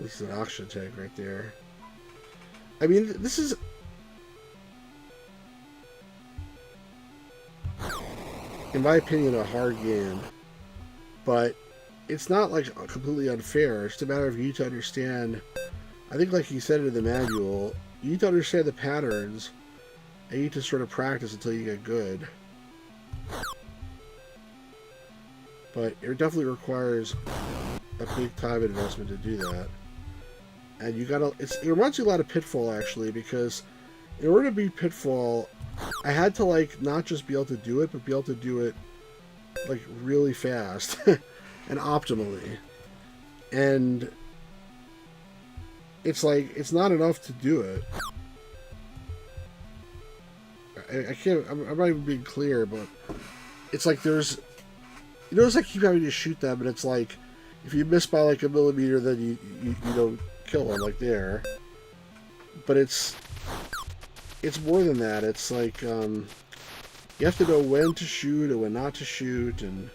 This is an oxygen tank right there. I mean, this is... in my opinion, a hard game. But it's not, like, completely unfair. It's just a matter of you to understand... I think, like you said in the manual... You need to understand the patterns, and you need to sort of practice until you get good. But it definitely requires a big time investment to do that. And you gotta, it reminds me a lot of Pitfall, actually, because in order to beat Pitfall, I had to, like, not just be able to do it, but be able to do it, like, really fast and optimally. And it's like, it's not enough to do it. I can't, I'm not even being clear, but it's like there's, you notice I keep having to shoot them, and it's like, if you miss by like a millimeter, then you don't kill them, like there. But it's more than that. It's like, you have to know when to shoot and when not to shoot, and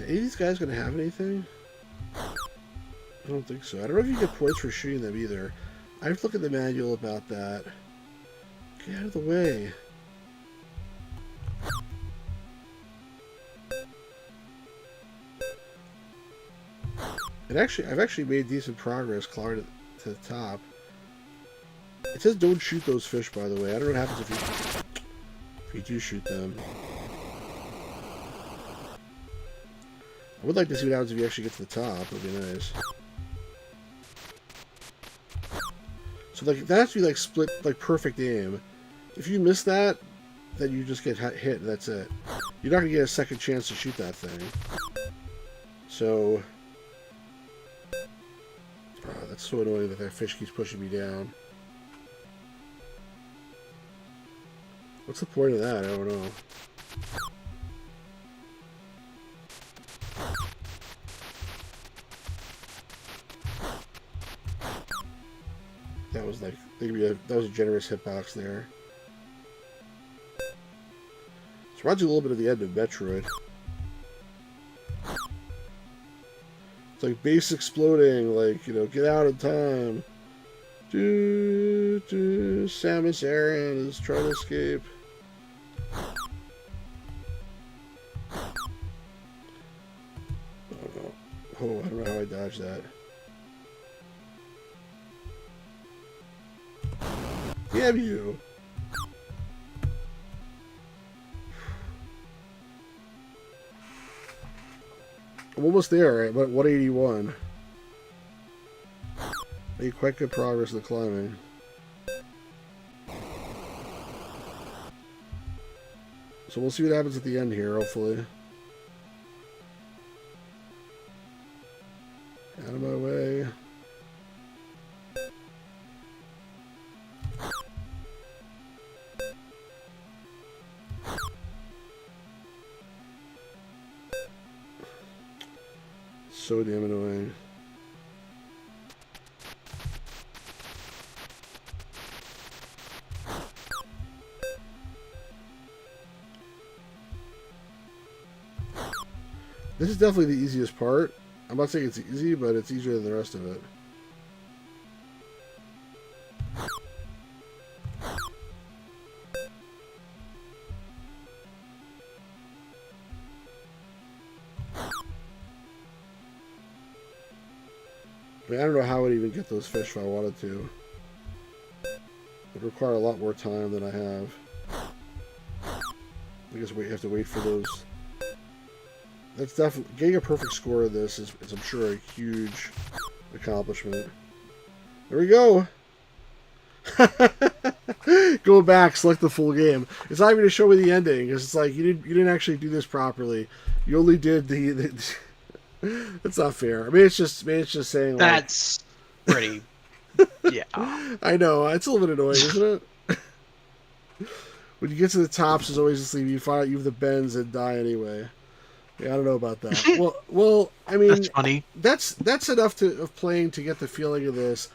any of these guys going to have anything? I don't think so. I don't know if you get points for shooting them either. I have to look at the manual about that. Get out of the way. I've actually made decent progress climbing to the top. It says don't shoot those fish, by the way. I don't know what happens if you do shoot them. I would like to see what happens if you actually get to the top. It would be nice. So like that has to be like split, like perfect aim. If you miss that, then you just get hit and that's it. You're not gonna get a second chance to shoot that thing. So, that's so annoying that fish keeps pushing me down. What's the point of that? I don't know. That was like that was a generous hitbox there. This reminds me a little bit of the end of Metroid. It's like base exploding, like, you know, get out of time. Samus Aran is trying to escape. Oh no. Oh, I don't know how I dodged that. Damn you! I'm almost there, right? 181. Made quite good progress in the climbing. So we'll see what happens at the end here, hopefully. Out of my way. So damn annoying. This is definitely the easiest part. I'm not saying it's easy, but it's easier than the rest of it. I mean, I don't know how I'd even get those fish if I wanted to. It would require a lot more time than I have. I guess you have to wait for those. That's definitely getting a perfect score of this is I'm sure a huge accomplishment. There we go. Go back, select the full game. It's not even to show me the ending because it's like you didn't actually do this properly. You only did the That's not fair. I mean, it's just saying like, that's pretty. Yeah, I know it's a little bit annoying, isn't it? When you get to the tops, there's always this thing you find out you have the bends and die anyway. Yeah, I don't know about that. well, I mean, that's funny. That's enough of playing to get the feeling of this.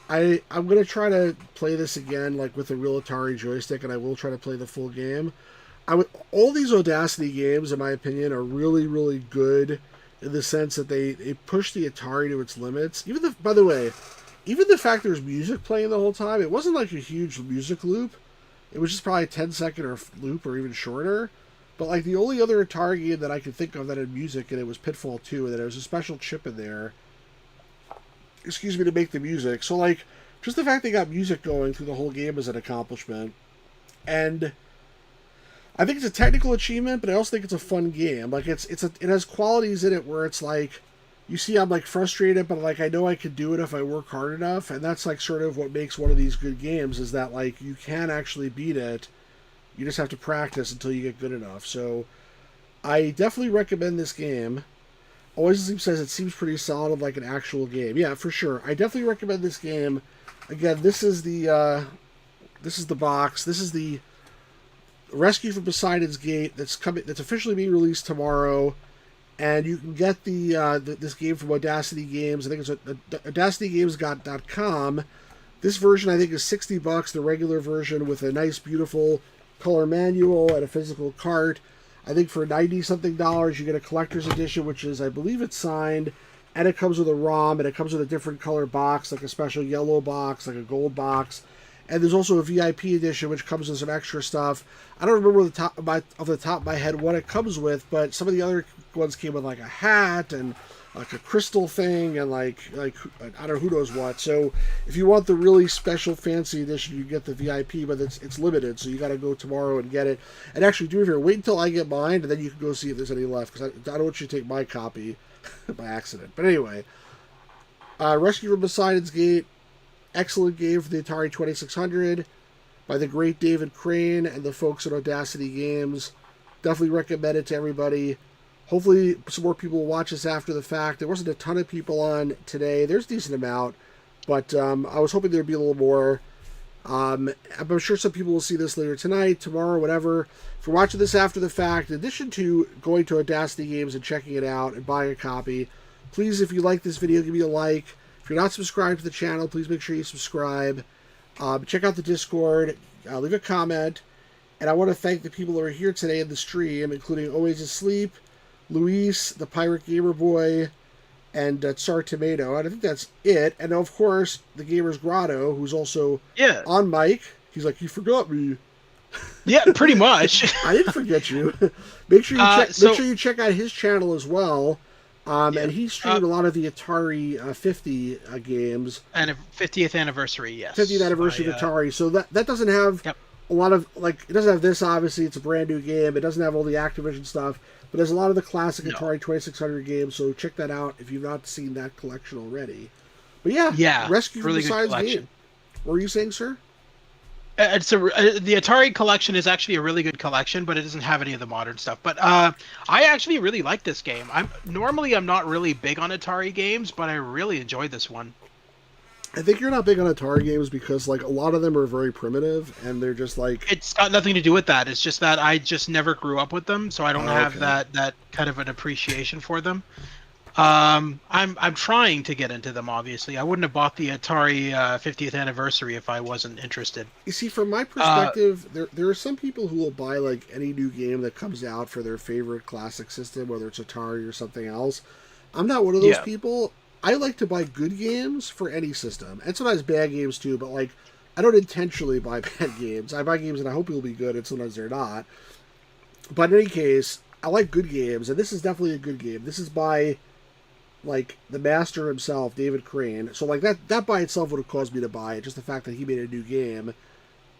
I'm gonna try to play this again, like with a real Atari joystick, and I will try to play the full game. All these Audacity games, in my opinion, are really, really good in the sense that they push the Atari to its limits. By the way, even the fact there's music playing the whole time, it wasn't like a huge music loop. It was just probably a 10-second or loop or even shorter. But like the only other Atari game that I could think of that had music in it was Pitfall 2, and there was a special chip in there, excuse me, to make the music. So like, just the fact they got music going through the whole game is an accomplishment. And I think it's a technical achievement, but I also think it's a fun game. Like it has qualities in it where it's like, you see, I'm like frustrated, but like I know I could do it if I work hard enough, and that's like sort of what makes one of these good games is that like you can actually beat it. You just have to practice until you get good enough. So I definitely recommend this game. Always says it seems pretty solid, like an actual game. Yeah, for sure. I definitely recommend this game. Again, this is the box. This is the Rescue from Poseidon's Gate that's officially being released tomorrow, and you can get this game from Audacity Games. I think it's at audacitygames.com. This version I think is $60. The regular version with a nice, beautiful color manual and a physical cart. I think for $90-something, you get a collector's edition, which is, I believe it's signed, and it comes with a ROM, and it comes with a different color box, like a special yellow box, like a gold box. And there's also a VIP edition, which comes with some extra stuff. I don't remember off the top of my head what it comes with, but some of the other ones came with like a hat and like a crystal thing and like I don't know, who knows what. So if you want the really special fancy edition, you get the VIP, but it's limited, so you got to go tomorrow and get it. And actually, do me a favor, wait until I get mine, and then you can go see if there's any left, because I don't want you to take my copy by accident. But anyway, Rescue from Poseidon's Gate. Excellent game for the Atari 2600 by the great David Crane and the folks at Audacity Games. Definitely recommend it to everybody. Hopefully some more people will watch this after the fact. There wasn't a ton of people on today. There's a decent amount, but I was hoping there'd be a little more. I'm sure some people will see this later tonight, tomorrow, whatever. If you're watching this after the fact, in addition to going to Audacity Games and checking it out and buying a copy, please, if you like this video, give me a like. If you're not subscribed to the channel, please make sure you subscribe. Check out the Discord. Leave a comment. And I want to thank the people that are here today in the stream, including Always Asleep, Luis, the Pirate Gamer Boy, and Tsar Tomato. And I think that's it. And of course, the Gamer's Grotto, who's also on mic. He's like, you forgot me. Yeah, pretty much. I didn't forget you. Make sure you check out his channel as well. And he streamed a lot of the Atari 50 games. And a 50th anniversary, yes. 50th anniversary of Atari. So that doesn't have a lot of, like, it doesn't have this, obviously. It's a brand new game. It doesn't have all the Activision stuff. But there's a lot of the classic Atari 2600 games. So check that out if you've not seen that collection already. But yeah, Rescue from Poseidon's Gate. What were you saying, sir? The Atari collection is actually a really good collection, but it doesn't have any of the modern stuff. But I actually really like this game. I'm not really big on Atari games, but I really enjoyed this one. I think you're not big on Atari games because like a lot of them are very primitive, and they're just like, it's got nothing to do with that. It's just that I just never grew up with them, so I don't have that kind of an appreciation for them. I'm trying to get into them, obviously. I wouldn't have bought the Atari 50th anniversary if I wasn't interested. You see, from my perspective, there are some people who will buy like any new game that comes out for their favorite classic system, whether it's Atari or something else. I'm not one of those people. I like to buy good games for any system, and sometimes bad games too, but like, I don't intentionally buy bad games. I buy games and I hope they'll be good, and sometimes they're not. But in any case, I like good games, and this is definitely a good game. This is by like the master himself, David Crane. So like that by itself would have caused me to buy it, just the fact that he made a new game.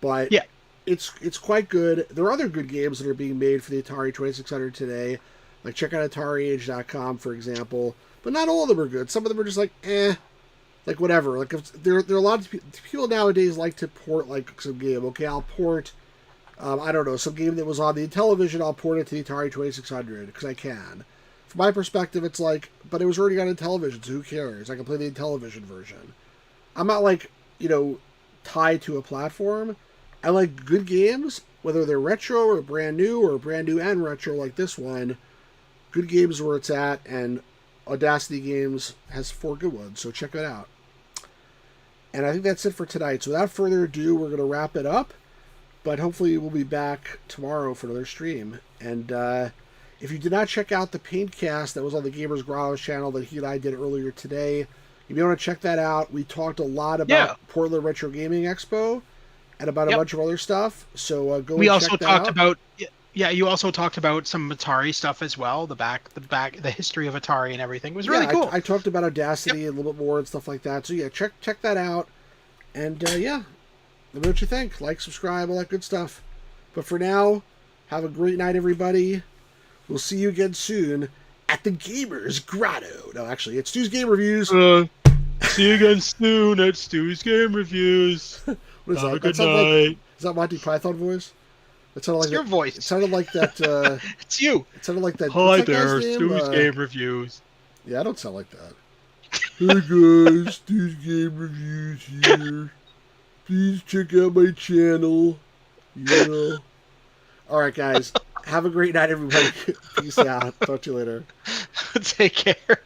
But it's quite good. There are other good games that are being made for the Atari 2600 today. Like check out AtariAge.com, for example. But not all of them are good. Some of them are just like like whatever. Like if there are a lot of people nowadays like to port like some game. Okay, I'll port I don't know, some game that was on the Intellivision. I'll port it to the Atari 2600 because I can. From my perspective, it's like, but it was already on Intellivision, so who cares? I can play the Intellivision version. I'm not like, tied to a platform. I like good games, whether they're retro or brand new and retro like this one. Good games where it's at, and Audacity Games has 4 good ones, so check it out. And I think that's it for tonight. So without further ado, we're going to wrap it up. But hopefully we'll be back tomorrow for another stream. And if you did not check out the Paintcast that was on the Gamers Grotto's channel that he and I did earlier today, if you want to check that out, we talked a lot about Portland Retro Gaming Expo and about a bunch of other stuff. So go and check that out. You also talked about some Atari stuff as well, the history of Atari and everything. It was really cool. I talked about Audacity a little bit more and stuff like that. So yeah, check that out. And let me know what you think. Like, subscribe, all that good stuff. But for now, have a great night, everybody. We'll see you again soon at the Gamers Grotto. No, actually, it's Stu's Game Reviews. See you again soon at Stu's Game Reviews. What is Have that? a good night. Is that Monty Python voice? It sounded like your voice. It sounded like that. It's you. It sounded like that. Hi there, Stu's Game Reviews. Yeah, I don't sound like that. Hey guys, Stu's Game Reviews here. Please check out my channel. Alright, guys. Have a great night, everybody. Peace out. Talk to you later. Take care.